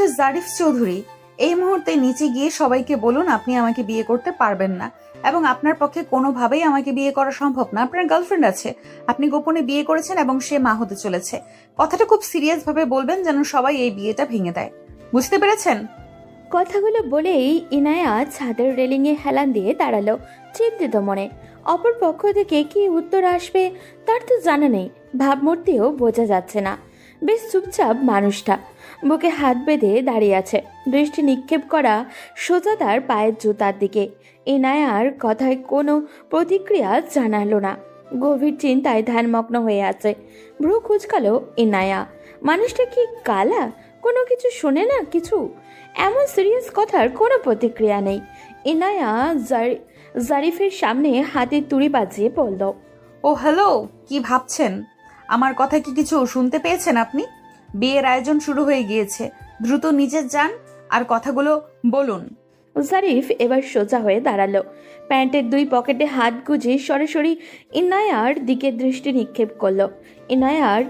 Mister Zarif Chowdhury, এই মুহূর্তে নিচে গিয়ে সবাইকে বলুন আপনি আমাকে বিয়ে করতে পারবেন না এবং আপনার পক্ষে কোনোভাবেই আমাকে বিয়ে করা সম্ভব না। আপনার গার্লফ্রেন্ড আছে, আপনি গোপনে বিয়ে করেছেন এবং সে মা হতে চলেছে। কথাটা খুব সিরিয়াস ভাবে বলবেন যেন সবাই এই বিয়েটা ভেঙে দেয়। বুঝতে পেরেছেন? কথাগুলো বলেই ইনায়া ছাদের রেলিংয়ে হেলান দিয়ে দাঁড়ালো চিন্তিত মনে। অপর পক্ষ থেকে কি উত্তর আসবে তার তো জানা নেই, ভাবমূর্তিও বোঝা যাচ্ছে না। বেশ চুপচাপ মানুষটা, বুকে হাত বেঁধে দাঁড়িয়ে আছে, দৃষ্টি নিক্ষেপ করা সোজা তার পায়ের জুতার দিকে। ইনায়ার কথায় কোনো প্রতিক্রিয়া জানালো না, গভীর চিন্তায় ধ্যানমগ্ন হয়ে আছে। ভ্রু কুঁচকালো ইনায়া। মানুষটা কি কালা? কোনো কিছু শোনে না কিছু? এমন সিরিয়াস কথার কোনো প্রতিক্রিয়া নেই। ইনায়া জারিফের সামনে হাতের তুড়ি বাজিয়ে বলল, ও হ্যালো, কি ভাবছেন? আমার কথা কি কিছু শুনতে পেয়েছেন আপনি? বিয়ের আয়োজন শুরু হয়ে গিয়েছে, দ্রুত নিচে যান আর কথাগুলো বলুন। জারিফ এবার সোজা হয়ে দাঁড়ালো, প্যান্টের দুই পকেটে হাত গুজে সরাসরি ইনায়ার দিকে দৃষ্টি নিক্ষেপ করলো। ইনায়ার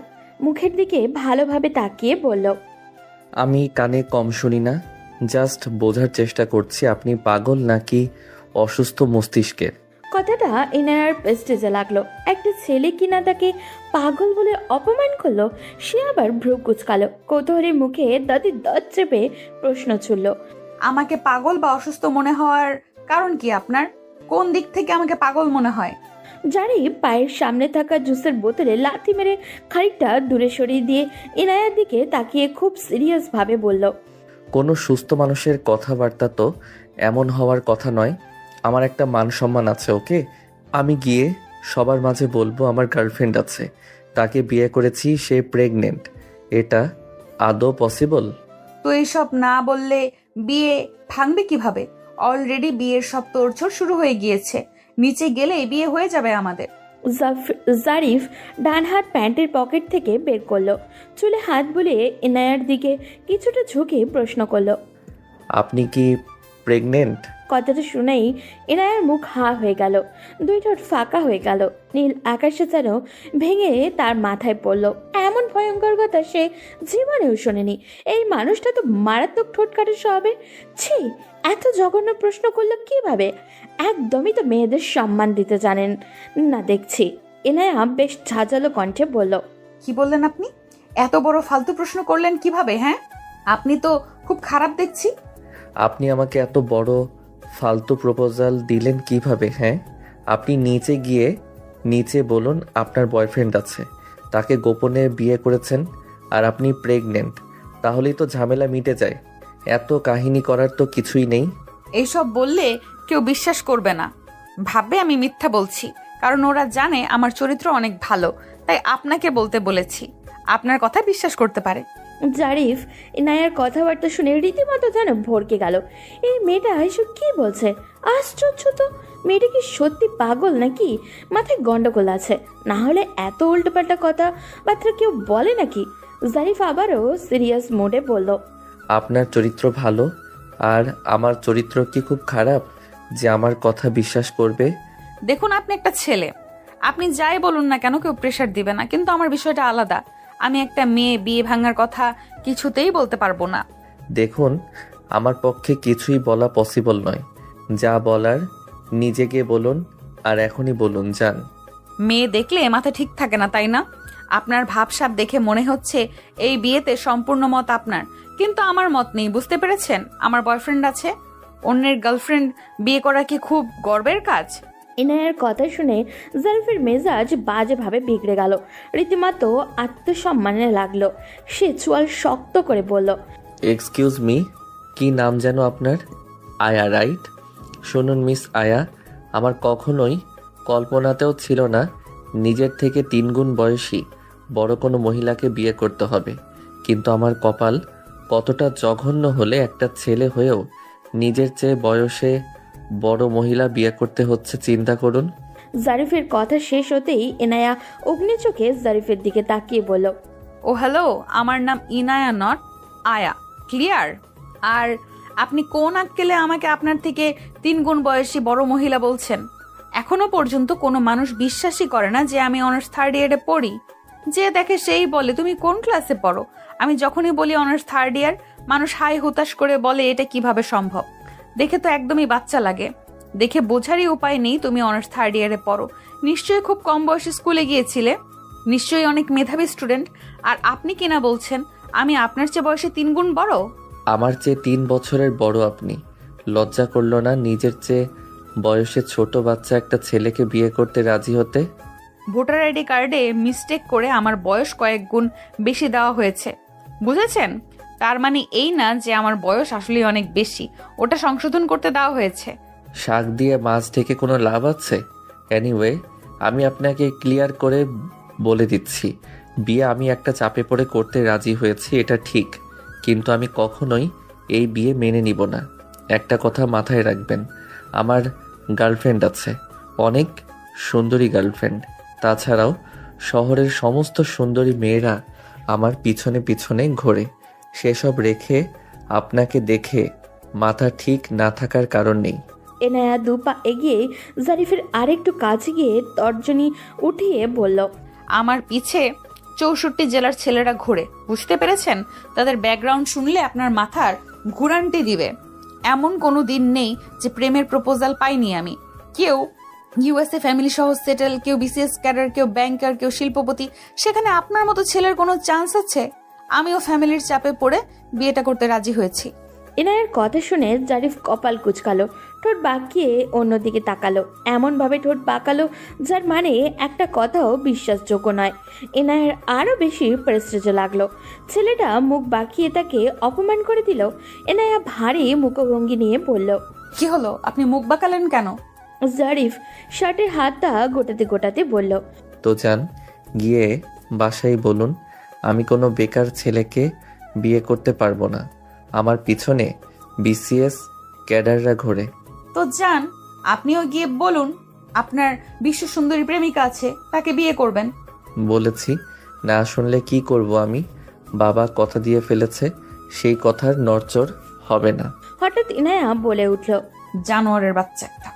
মুখের দিকে ভালোভাবে তাকিয়ে বলল, আমি কানে কম শুনি না, জাস্ট বোঝার চেষ্টা করছি আপনি পাগল নাকি অসুস্থ মস্তিষ্কের। কথাটা ইনায়ার পেস্টেজে লাগলো। একটা ছেলে কিনা তাকে পাগল বলে অপমান করলো, সে আবার ভ্রু কুচকালো। কৌতূহলের মুখে দাঁতে দাঁত চেপে প্রশ্ন ছুড়ল, আমাকে পাগল বা অসুস্থ মনে হওয়ার কারণ কি আপনার? কোন দিক থেকে আমাকে পাগল মনে হয়? জারিফ পায়ের সামনে থাকা জুসের বোতলে লাথি মেরে খানিকটা দূরে সরিয়ে দিয়ে ইনায়ার দিকে তাকিয়ে খুব সিরিয়াস ভাবে বলল, কোনো সুস্থ মানুষের কথাবার্তা তো এমন হওয়ার কথা নয়। আমার একটা মান সম্মান আছে, ওকে? আমি গিয়ে সবার মাঝে বলবো আমার গার্লফ্রেন্ড আছে, তাকে বিয়ে করেছি, সে প্রেগনেন্ট। এটা আদৌ পসিবল? তো এইসব না বললে বিয়ে ভাঙবে কিভাবে? অলরেডি বিয়ের সব তোড়জোড় শুরু হয়ে গিয়েছে, নিচে গেলে বিয়ে হয়ে যাবে আমাদের। জারিফ ডান হাত প্যান্টের পকেট থেকে বের করলো, চুলে হাত বুলিয়ে ইনায়ার দিকে কিছুটা ঝুঁকে প্রশ্ন করলো, আপনি কি প্রেগনেন্ট? কথাটা শুনেই ইনায়ার মুখ হা হয়ে গেল, দুই ঠোঁট ফাঁকা হয়ে গেল। নীল আকাশে যেন ভেঙে তার মাথায় পড়ল। এমন ভয়ঙ্কর কথা সে জীবনেও শোনেনি। এই মানুষটা তো মারাত্মক ঠোঁট কাটার স্বভাবের। ছি, এত জঘন্য প্রশ্ন করলো কিভাবে? একদমই তো মেয়েদের সম্মান দিতে জানেন না দেখছি। ইনায়া বেশ ঝাঁঝালো কণ্ঠে বলল, কি বললেন আপনি? এত বড় ফালতু প্রশ্ন করলেন কিভাবে? হ্যাঁ, আপনি তো খুব খারাপ দেখছি। আপনি আমাকে এত বড় ফালতু প্রপোজাল দিলেন কিভাবে? হ্যাঁ, আপনি নিচে বলুন আপনার বয়ফ্রেন্ড আছে, তাকে গোপনে বিয়ে করেছেন আর আপনি প্রেগনেন্ট, তাহলেই তো ঝামেলা মিটে যায়। এত কাহিনী করার তো কিছুই নেই। এইসব বললে কেউ বিশ্বাস করবে না, ভাববে আমি মিথ্যা বলছি, কারণ ওরা জানে আমার চরিত্র অনেক ভালো, তাই আপনাকে বলতে বলেছি, আপনার কথা বিশ্বাস করতে পারে। জারিফ ইনায়ার কথাবার্তা শুনে রীতিমতো যেন ভরকে গেল। এই মেয়েটা এসব কি বলছে? আশ্চর্য তো, মেয়েটা কি সত্যি পাগল নাকি মাথায় গন্ডগোল আছে? না হলে এত উল্টোপাল্টা কথাবার্তা কেউ বলে নাকি? জারিফ আবারও সিরিয়াস মোডে বলল, আপনার চরিত্র ভালো আর আমার চরিত্র কি খুব খারাপ যে আমার কথা বিশ্বাস করবে? দেখুন, আপনি একটা ছেলে, আপনি যাই বলুন না কেন কেউ প্রেশার দিবে না, কিন্তু আমার বিষয়টা আলাদা। আমি একটা মেয়ে, বিয়ে ভাঙার কথা কিছুতেই বলতে পারবো না। দেখুন, আমার পক্ষে কিছুই বলা পসিবল নয়। যা বলার নিজেকে বলুন, আর এখনই বলুন, যান। মেয়ে দেখলে মাথা ঠিক থাকে না, তাই না? আপনার ভাবসাব দেখে মনে হচ্ছে এই বিয়েতে সম্পূর্ণ মত আপনার, কিন্তু আমার মত নেই, বুঝতে পেরেছেন? আমার বয়ফ্রেন্ড আছে, অন্যের গার্লফ্রেন্ড বিয়ে করা কি খুব গর্বের কাজ? ইনায়ার কথা শুনে জারিফের মেজাজ বাজেভাবে বিগড়ে গেল, রীতিমতো আত্মসম্মানে লাগলো। সে চোয়াল শক্ত করে বলল, এক্সকিউজ মি, কি নাম যেন আপনার? আয়া, রাইট? শুনুন মিস আয়া, আমার কখনোই কল্পনাতেও ছিল না নিজের থেকে 3 গুণ বয়সী বড় কোনো মহিলাকে বিয়ে করতে হবে, কিন্তু আমার কপাল কতটা জঘন্য হলে একটা ছেলে হয়েও নিজের চেয়ে বয়সে বড় মহিলা বিয়ে করতে হচ্ছে, চিন্তা করুন। জারিফের কথা শেষ হতেই ইনায়া অগ্নি চোখে জারিফের দিকে তাকিয়ে বলল, ও হ্যালো, আমার নাম ইনায়া, নট আয়া, ক্লিয়ার? আর আপনি কোন আক্কেলে আমাকে আপনার থেকে 3 গুণ বয়সী বড় মহিলা বলছেন? এখনো পর্যন্ত কোনো মানুষ বিশ্বাসই করে না যে আমি অনার্স 3rd ইয়ারে পড়ি। যে দেখে সেই বলে তুমি কোন ক্লাসে পড়ো। আমি যখনই বলি অনার্স 3rd ইয়ার, মানুষ হাই হুতাশ করে বলে এটা কিভাবে সম্ভব। দেখে তো একদমই বাচ্চা লাগে। দেখে বোঝারই উপায় নেই তুমি অনার্স 3rd ইয়ারে পড়ো। নিশ্চয়ই খুব কম বয়সে স্কুলে গিয়েছিলে, নিশ্চয়ই অনেক মেধাবী স্টুডেন্ট। আর আপনি কিনা বলছেন আমি আপনার চেয়ে বয়সে 3 গুণ বড়। আমার চেয়ে 3 বছরের বড় আপনি। লজ্জা করলো না নিজের চেয়ে বয়সে ছোট বাচ্চা একটা ছেলেকে বিয়ে করতে রাজি হতে? ভোটার আইডি কার্ডে মিস্টেক করে আমার বয়স কয়েক গুণ বেশি দেওয়া হয়েছে, বুঝেছেন? তার মানে এই না যে আমার বয়স আসলে অনেক বেশি, ওটা সংশোধন করতে দেওয়া হয়েছে। শাক দিয়ে মাছ ঢেকে কোনো লাভ আছে? এনিওয়ে, আমি আপনাকে ক্লিয়ার করে বলে দিচ্ছি, বিয়ে আমি একটা চাপে পড়ে করতে রাজি হয়েছি, এটা ঠিক। কিন্তু আমি কখনোই এই বিয়ে মেনে নিব না। একটা কথা মাথায় রাখবেন, আমার গার্লফ্রেন্ড আছে, অনেক সুন্দরী গার্লফ্রেন্ড। তাছাড়াও শহরের সমস্ত সুন্দরী মেয়েরা আমার পিছনে পিছনে ঘোরে। সেসব রেখে আপনাকে দেখে মাথা ঠিক না থাকার কারণ নেই। এনায়া 2 পা এগিয়ে জারিফের আরেকটু কাছে গিয়ে তর্জনী উঠিয়ে বলল, আমার পিছে 64 জেলার ছেলেরা ঘোরে, বুঝতে পেরেছেন? তাদের ব্যাকগ্রাউন্ড শুনলে আপনার মাথার ঘুরান্টি দিবে। এমন কোনো দিন নেই যে প্রেমের প্রপোজাল পাইনি আমি। কেউ ইউএসএ ফ্যামিলি সহ সেটেল, কেউ বিসিএস ক্যাডার, কেউ ব্যাংকার, কেউ শিল্পপতি। সেখানে আপনার মতো ছেলের কোনো চান্স আছে? আমিও ফ্যামিলির চাপে পড়ে বিয়েটা করতে রাজি হয়েছি। এনায়ের কথা শুনে জারিফ কপাল কুচকালো, ঠোঁট বাঁকিয়ে অন্যদিকে তাকালো, এমনভাবে ঠোঁট বাঁকালো যার মানে একটা কথাও বিশ্বাসযোগ্য নয়। এনায়ের আরও বেশি প্রেস্টেজ লাগলো। ছেলেটা মুখ বাঁকিয়ে তাকে অপমান করে দিল। এনায়া ভারী মুখভঙ্গি নিয়ে বলল, কি হলো, আপনি মুখ বাঁকালেন কেন? জারিফ শার্টের হাতটা গোটাতে গোটাতে বলল, তো যান, গিয়ে বাসায় বলুন আমি কোনো বেকার ছেলেকে বিয়ে করতে পারবো না। আমার পিছনে বিসিএস ক্যাডাররা ঘোরে। তো যান, আপনিও গিয়ে বলুন আপনার বিশ্ব সুন্দরী প্রেমিকা আছে, তাকে বিয়ে করবেন। বলেছি, না শুনলে কি করব আমি? বাবা কথা দিয়ে ফেলেছে, সেই কথার নড়চড় হবে না। হঠাৎ ইনায়া বলে উঠল। জানোয়ারের বাচ্চা একটা।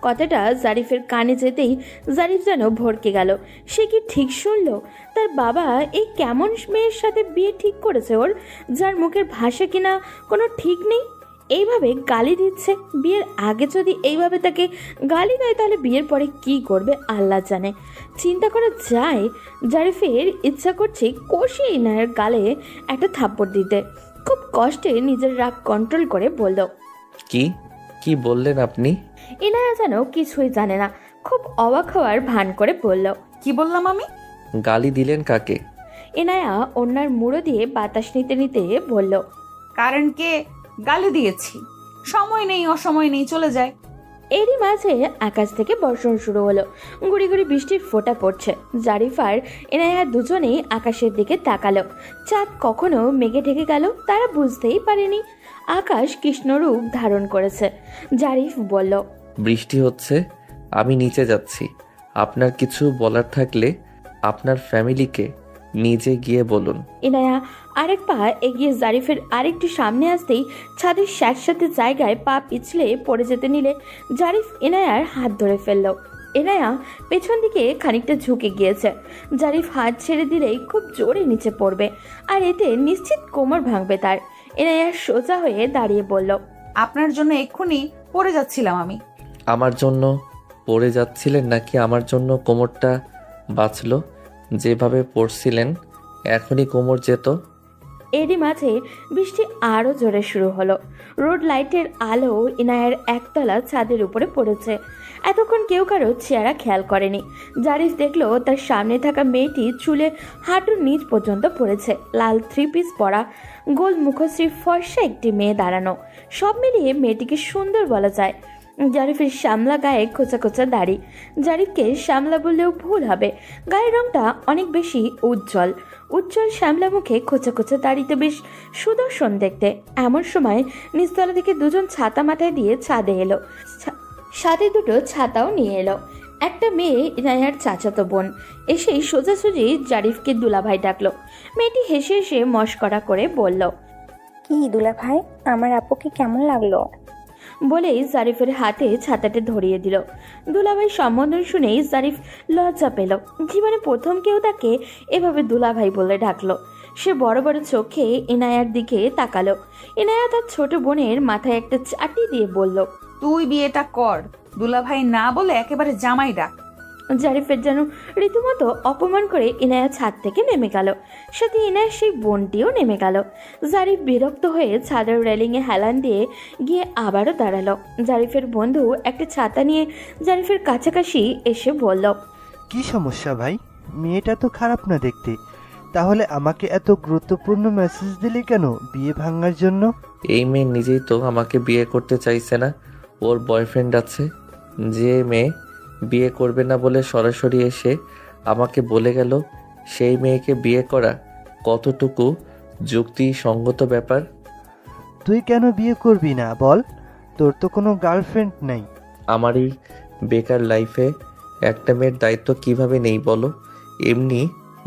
কথাটা জারিফের কানে যেতেই জারিফ যেন ভড়কে গেল। সে কি ঠিক শুনল? তার বাবা এই কেমন মেয়ের সাথে বিয়ে ঠিক করেছে ওর, যার মুখের ভাষা কিনা কোনো ঠিক নেই? এইভাবে গালি দিচ্ছে। বিয়ের আগে যদি এইভাবে তাকে গালি দেয় তাহলে বিয়ের পরে কি করবে আল্লাহ জানে। চিন্তা করা যায়। জারিফের ইচ্ছা করছে কষিয়ে ইনায়ের গালে একটা থাপ্পড় দিতে। খুব কষ্টে নিজের রাগ কন্ট্রোল করে বলল, কি কি বললেন আপনি? ইনায়া যেন কিছুই জানে না, খুব অবাক হওয়ার ভান করে বলল, কি বললাম আমি? গালি দিলেন কাকে? ইনায়া ওনার মুড়ো দিয়ে বাতাস নিতে নিতে বলল, কারণকে গালি দিয়েছি। সময় নেই, অসময় নেই, চলে যায়। এরই মাঝে আকাশ থেকে বর্ষণ শুরু হলো। গুড়ি গুড়ি বৃষ্টির ফোঁটা পড়ছে। জারিফ আর ইনায়া দুজনেই আকাশের দিকে তাকালো। চাঁদ কখনো মেঘে ঢেকে গেল তারা বুঝতেই পারেনি। আকাশ কৃষ্ণরূপ ধারণ করেছে। জারিফ বলল, বৃষ্টি হচ্ছে, আমি নিচে যাচ্ছি। আপনার কিছু বলার থাকলে আপনার ফ্যামিলিকে নিজে গিয়ে বলুন। ইনায়া আরেক পা এগিয়ে জারিফের আরেকটু সামনে আসতেই ছাদের স্যাঁতস্যাঁতে জায়গায় পা পিছলে পড়ে যেতে নিলে জারিফ ইনায়ার হাত ধরে ফেলল। ইনায়া পেছন দিকে খানিকটা ঝুঁকে গিয়েছে। জারিফ হাত ছেড়ে দিলেই খুব জোরে নিচে পড়বে, আর এতে নিশ্চিত কোমর ভাঙবে তার। ইনায়া সোজা হয়ে দাঁড়িয়ে বলল, আপনার জন্য এক্ষুনি পড়ে যাচ্ছিলাম আমি। আমার জন্য পড়ে যাচ্ছিলেন নাকি আমার জন্য কোমরটা বাঁচলো? যেভাবে পড়ছিলেন এখনই কোমর যেত। এরই মাঝে বৃষ্টি আরও জোরে শুরু হলো। রোড লাইটের আলো ইনায়ের একতলা ছাদের উপরে পড়েছে। এতক্ষণ কেউ কারো চেহারা খেয়াল করেনি। জারিফ দেখলো তার সামনে থাকা মেয়েটি চুলে হাঁটুর নিচ পর্যন্ত পড়েছে। লাল 3 পিস পরা, গোল মুখশ্রী ফর্সা একটি মেয়ে দাঁড়ানো। সব মিলিয়ে মেয়েটিকে সুন্দর বলা যায়। জারিফের শ্যামলা গায়ে খোঁচা খোঁচা দাড়ি। জারিফকে শ্যামলা বললেও ভুল হবে, গায়ের রংটা অনেক বেশি উজ্জ্বল। উজ্জ্বল শ্যামলা মুখে খোঁচা খোঁচা দাড়িতে বেশ সুদর্শন দেখতে। এমন সময় নিচতলা থেকে দুজন ছাতা মাথায় দিয়ে ছাদে এলো। সাথে দুটো ছাতাও নিয়ে এলো। একটা মেয়ে ইনায়ার চাচাতো বোন এসেই সোজাসুজি জারিফকে দুলাভাই ডাকলো। মেয়েটি হেসে হেসে মশকরা করে বলল, কি দুলাভাই, আমার আপুকে কেমন লাগলো? বলেই জারিফের হাতে ছাতাটা ধরিয়ে দিল। দুলাভাই সম্বোধন শুনেই জারিফ লজ্জা পেল। জীবনে প্রথম কেউ তাকে এভাবে দুলাভাই বলে ডাকলো। সে বড় বড় চোখে ইনায়ার দিকে তাকালো। ইনায়া তার ছোট বোনের মাথায় একটা চাটি দিয়ে বলল, তুই বিয়েটা কর, দুলাভাই না বলে একেবারে জামাই ডাক। জারিফের যেন রীতিমতো অপমান করে ইনায়া ছাদ থেকে নেমে গেল। সাথে ইনায়ার সেই বোনটিও নেমে গেল। জারিফ বিরক্ত হয়ে ছাদের রেলিংয়ে হেলান দিয়ে গিয়ে আবারও দাঁড়ালো। জারিফের বন্ধু একটা ছাতা নিয়ে জারিফের কাছাকাছি এসে বলল, কি সমস্যা ভাই? মেয়েটা তো খারাপ না দেখতে, তাহলে আমাকে এত গুরুত্বপূর্ণ মেসেজ দিলে কেন বিয়ে ভাঙার জন্য? এই মেয়ে নিজেই তো আমাকে বিয়ে করতে চাইছে না, ওর বয়ফ্রেন্ড আছে। যে মেয়ে বিয়ে করবে না বলে সরাসরি এসে আমাকে বলে গেল, সেই মেয়েকে বিয়ে করা কতটুকু যুক্তিসঙ্গত ব্যাপার? তুই কেন বিয়ে করবি না বল? তোর তো কোনো গার্লফ্রেন্ড নাই। আমার এই বেকার লাইফে একটা মেয়ের দায়িত্ব কিভাবে নেই বলো? এমনি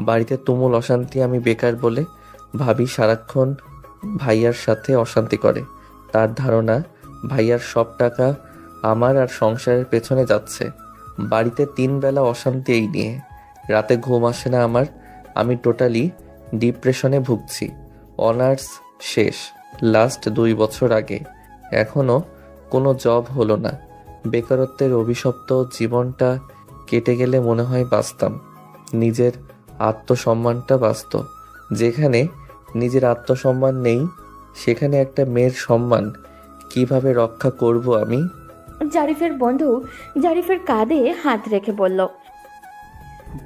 বাড়িতে তুমুল অশান্তি, আমি বেকার বলে ভাবি সারাক্ষণ ভাইয়ার সাথে অশান্তি করে। তার ধারণা ভাইয়ার সব টাকা আমার আর সংসারের পেছনে যাচ্ছে। বাড়িতে 3 বেলা অশান্তি এই নিয়ে, রাতে ঘুম আসে না আমার। আমি টোটালি ডিপ্রেশনে ভুগছি। অনার্স শেষ লাস্ট 2 বছর আগে, এখনও কোনো জব হলো না। বেকারত্বের অভিশপ্ত জীবনটা কেটে গেলে মনে হয় বাঁচতাম, নিজের আত্মসম্মানটা বাঁচত। যেখানে নিজের আত্মসম্মান নেই, সেখানে একটা মেয়ের সম্মান কিভাবে রক্ষা করব আমি? জারিফের বন্ধু জারিফের কাঁধে হাত রেখে বলল,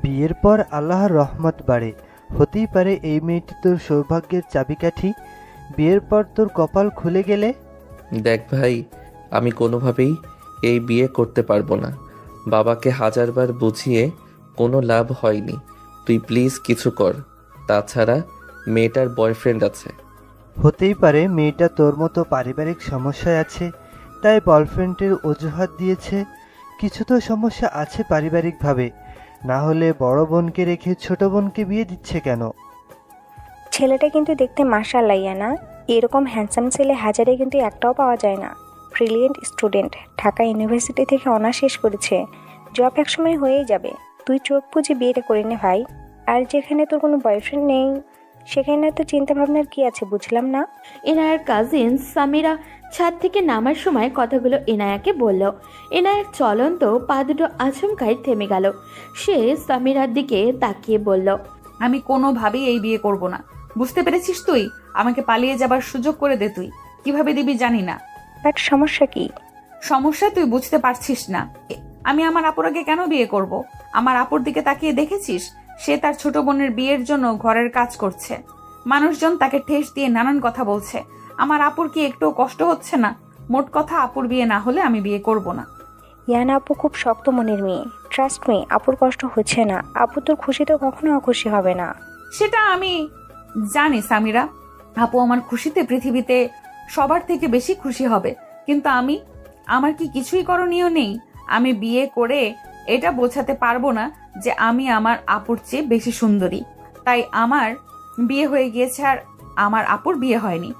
বিয়ের পর আল্লাহর রহমত বাড়ে, হতেই পারে এই মেয়েটি তোর সৌভাগ্যের চাবিকাঠি। বিয়ের পর তোর কপাল খুলে গেলে? দেখ ভাই, আমি কোনোভাবেই এই বিয়ে করতে পারবো না। বাবাকে 1000 বার বুঝিয়ে কোনো লাভ হয়নি। তুই প্লিজ কিছু কর। তাছাড়া মেয়েটার বয়ফ্রেন্ড আছে। হতেই পারে মেয়েটা তোর মতো পারিবারিক সমস্যায় আছে, তাই বয়ফ্রেন্ডের অজুহাত দিয়েছে। কিছু তো সমস্যা আছে পারিবারিকভাবে, না হলে বড় বোনকে রেখে ছোট বোনকে বিয়ে দিচ্ছে কেন? ছেলেটা কিন্তু দেখতে মাশাআল্লাহ ইয়ানা, এরকম হ্যান্ডসাম ছেলে হাজারে কিন্তু একটাও পাওয়া যায় না। ব্রিলিয়েন্ট স্টুডেন্ট, ঢাকা ইউনিভার্সিটি থেকে অনার্স শেষ করেছে, জব একসময় হয়েই যাবে। তুই চোখ বুঝে বিয়েটা করে নে ভাই। আর যেখানে তোর কোনো বয়ফ্রেন্ড নেই সেখানে তো চিন্তা ভাবনার কি আছে বুঝলাম না। ইনায়ার কাজিন সামিরা ছাদ থেকে নামার সময় কথাগুলো ইনায়াকে বলল। ইনায়ার চলন্ত পা দুটো আচমকায় থেমে গেল। সে সামিরার দিকে তাকিয়ে বলল, আমি কোনোভাবেই এই বিয়ে করব না। বুঝতে পেরেছিস তুই? আমাকে পালিয়ে যাবার সুযোগ করে দে। তুই কিভাবে দিবি জানি না। বাট সমস্যা কি? সমস্যা তুই বুঝতে পারছিস না। আমি আমার আপুর আগে কেন বিয়ে করব? আমার আপুর দিকে তাকিয়ে দেখেছিস? সে তার ছোট বোনের বিয়ের জন্য ঘরের কাজ করছে। মানুষজন তাকে ঠেস দিয়ে নানান কথা বলছে। আমার আপুর কি একটু কষ্ট হচ্ছে না? মোট কথা, আপুর বিয়ে না হলে আমি বিয়ে করব না। ইয়ানা আপু খুব শক্ত মনের মেয়ে, ট্রাস্ট মি, আপুর কষ্ট হচ্ছে না। আপু তোর খুশিতে কখনো অখুশি হবে না। সেটা আমি জানি সামিরা। আপু আমার খুশিতে পৃথিবীতে সবার থেকে বেশি খুশি হবে। কিন্তু আমার কি কিছুই করণীয় নেই? আমি বিয়ে করে এটা বোঝাতে পারবো না যে আমি আমার আপুর চেয়ে বেশি সুন্দরী। তাই আমার বিয়ে হয়ে গিয়েছে আর আমার আপুর বিয়ে হয়নি।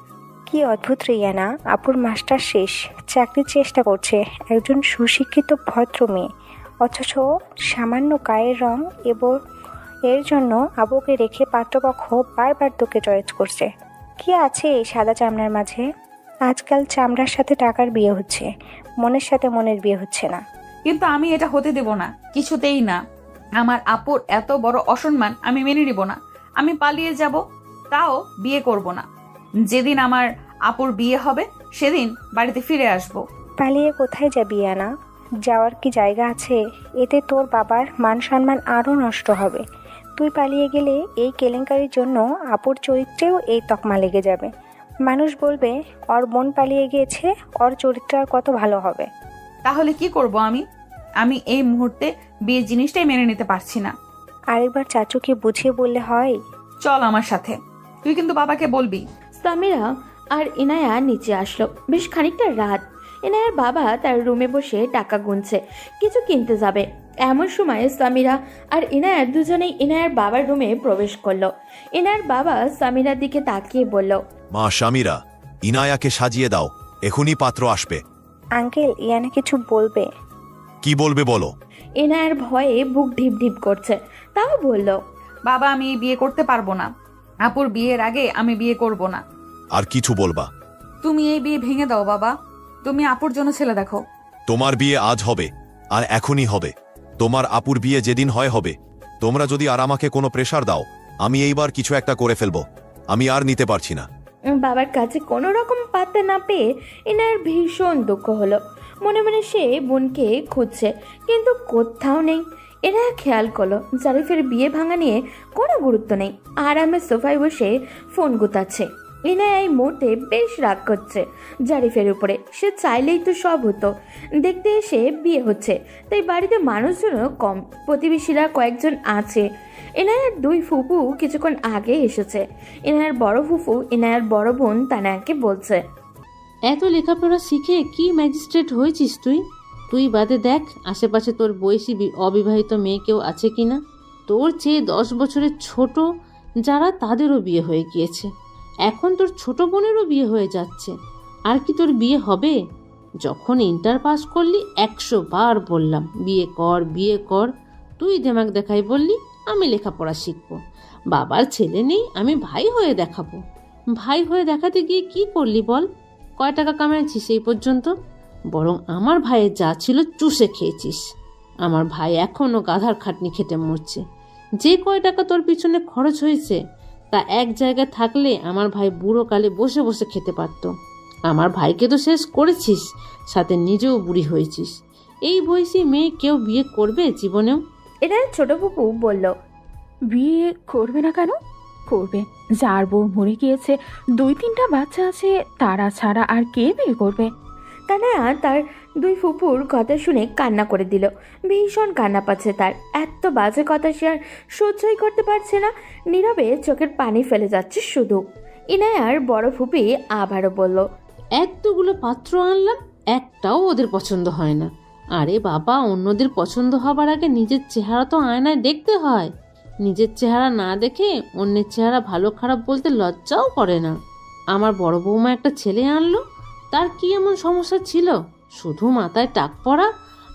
কি অদ্ভুত রে ইয়ানা, আপুর মাস্টার শেষ, চাকরির চেষ্টা করছে, একজন সুশিক্ষিত ভদ্র মেয়ে, অথচ সামান্য গায়ের রং এবং এর জন্য আপুকে রেখে পাত্রপক্ষ বারবার তোকে চয়েস করছে। কি আছে এই সাদা চামড়ার মাঝে? আজকাল চামড়ার সাথে টাকার বিয়ে হচ্ছে, মনের সাথে মনের বিয়ে হচ্ছে না। কিন্তু আমি এটা হতে দেব না, কিছুতেই না। আমার আপুর এত বড় অসম্মান আমি মেনে নিব না। আমি পালিয়ে যাব, তাও বিয়ে করব না। যেদিন আমার আপুর বিয়ে হবে সেদিন বাড়িতে ফিরে আসব। পালিয়ে কোথায় যাবি ইয়ানা? যাওয়ার কি জায়গা আছে? এতে তোর বাবার মান সম্মান আরও নষ্ট হবে। তুই পালিয়ে গেলে এই কেলেঙ্কারির জন্য আপুর চরিত্রেও এই তকমা লেগে যাবে। মানুষ বলবে ওর বোন পালিয়ে গিয়েছে, ওর চরিত্র আর কত ভালো হবে। তাহলে কি করব আমি এই মুহূর্তে বিয়ে জিনিসটাই মেনে নিতে পারছি না। আরেকবার চাচুকে বুঝিয়ে বললে হয়। চল আমার সাথে, তুই কিন্তু বাবাকে বলবি। সামিরা আর ইনায়া নিচে আসলো। বেশ খানিকটা রাত। ইনায়ার বাবা তার রুমে বসে টাকা গুনছে, কিছু কিনতে যাবে। এমন সময় সামিরা আর ইনায়া দুজনেই ইনায়ার বাবার রুমে প্রবেশ করলো। ইনায়ার বাবা সামিরার দিকে তাকিয়ে বলল, মা সামিরা, ইনায়াকে সাজিয়ে দাও, এখনই পাত্র আসবে। আঙ্কেল, ইয়ানা কিছু বলবে। কি বলবে বলো? ইনায়ার ভয়ে বুক ঢিপ ঢিপ করছে, তাও বলল, বাবা, আমি এই বিয়ে করতে পারবো না। আপুর বিয়ের আগে আমি বিয়ে করব না। আর কিছু বলবা? তুমি এই বিয়ে ভেঙে দাও বাবা। তুমি আপুর জন্য ছেলে দেখো। তোমার বিয়ে আজ হবে, আর এখনই হবে। তোমার আপুর বিয়ে যেদিন হবে। তোমরা যদি আর আমাকে কোনো প্রেসার দাও, আমি এইবার কিছু একটা করে ফেলবো। আমি আর নিতে পারছি না। বাবার কাছে কোনো রকম পাত্তা না পেয়ে ইনায়ার ভীষণ দুঃখ হলো। মনে মনে সে বোনকে খুঁজছে, কিন্তু কোথাও নেই। এরা খেয়াল করলো জারিফের বিয়ে ভাঙা নিয়ে কোনো গুরুত্ব নেই। আরামে সোফায় বসে ফোন গুতাচ্ছে। ইনায়া এই মুহূর্তে বেশ রাগ করছে জারিফের উপরে। সে চাইলেই তো সব হতো। দেখতে এসে বিয়ে হচ্ছে, তাই বাড়িতে মানুষজনও কম, প্রতিবেশীরা কয়েকজন আছে। ইনায়ার দুই ফুপু কিছুক্ষণ আগে এসেছে। ইনায়ার বড় ফুফু ইনায়ার বড় বোন তানায়াকে বলছে, এত লেখাপড়া শিখে কি ম্যাজিস্ট্রেট হয়েছিস তুই? তুই বাদে দেখ আশেপাশে তোর বয়সী অবিবাহিত মেয়ে কেউ আছে কিনা। তোর চেয়ে 10 বছরের ছোট যারা, তাদেরও বিয়ে হয়ে গিয়েছে। এখন তোর ছোট বোনেরও বিয়ে হয়ে যাচ্ছে। আর কি তোর বিয়ে হবে? যখন ইন্টার পাস করলি 100 বার বললাম বিয়ে কর বিয়ে কর। তুই দেমাগ দেখাই বললি আমি লেখাপড়া শিখবো। বাবার ছেলে নেই, আমি ভাই হয়ে দেখাবো। ভাই হয়ে দেখাতে গিয়ে কি করলি বল? কয় টাকা কামাইছিস এই পর্যন্ত? বরং আমার ভাইয়ের যা ছিল চুষে খেয়েছিস। আমার ভাই এখনও গাধার খাটনি খেটে মরছে। যে কয় টাকা তোর পিছনে খরচ হয়েছে তা এক জায়গায় থাকলে আমার ভাই বুড়ো কালে বসে বসে খেতে পারত। আমার ভাইকে তো শেষ করেছিস, সাথে নিজেও বুড়ি হয়েছিস। এই বয়সী মেয়ে কেউ বিয়ে করবে জীবনেও? এটার ছোট ফুপু বলল, বিয়ে করবে না কেন? করবে। যার বউ মরে গিয়েছে, 2-3টা বাচ্চা আছে, তারা ছাড়া আর কে বিয়ে করবে? তানায়া তার দুই ফুপুর কথা শুনে কান্না করে দিল। ভীষণ কান্না পাচ্ছে তার। এত বাজে কথা সে আর সহ্যই করতে পারছে না। নীরবে চোখের পানি ফেলে যাচ্ছে শুধু। ইনায়ার বড় ফুপি আবারও বলল, এতগুলো পাত্র আনলাম, একটাও ওদের পছন্দ হয় না। আরে বাবা, অন্যদের পছন্দ হবার আগে নিজের চেহারা তো আয়নায় দেখতে হয়। নিজের চেহারা না দেখে অন্যের চেহারা ভালো খারাপ বলতে লজ্জাও করে না। আমার বড় বৌমা একটা ছেলে আনলো, তার কি এমন সমস্যা ছিল? শুধু মাথায় টাক পড়া,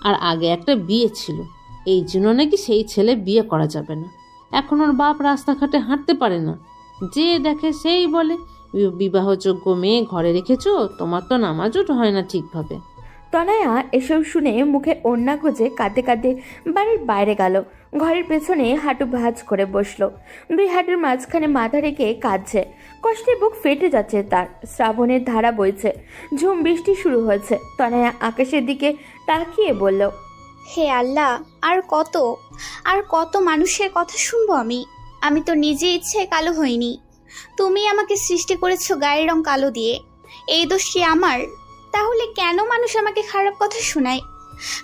আর আগে একটা বিয়ে ছিল। এই জন্য নাকি সেই ছেলে বিয়ে করা যাবে না। এখন ওর বাপ রাস্তাঘাটে হাঁটতে পারে না। যে দেখে সেই বলে বিবাহযোগ্য মেয়ে ঘরে রেখেছো, তোমার তো নামাজও হয় না ঠিকভাবে। তনয়া এসব শুনে মুখে ওড়না গুজে কাঁদতে কাঁদতে বাড়ির বাইরে গেল। ঘরের পেছনে হাঁটু ভাঁজ করে বসলো। দুই হাঁটুর মাঝখানে মাথা রেখে কাঁদছে। কষ্টে বুক ফেটে যাচ্ছে তার। শ্রাবণের ধারা বইছে, ঝুম বৃষ্টি শুরু হয়েছে। তনয়া আকাশের দিকে তাকিয়ে বলল, হে আল্লাহ, আর কত মানুষের কথা শুনবো আমি? আমি তো নিজে ইচ্ছে কালো হইনি। তুমি আমাকে সৃষ্টি করেছো গায়ের রং কালো দিয়ে। এই দোষটি আমার। তাহলে কেন মানুষ আমাকে খারাপ কথা শোনায়?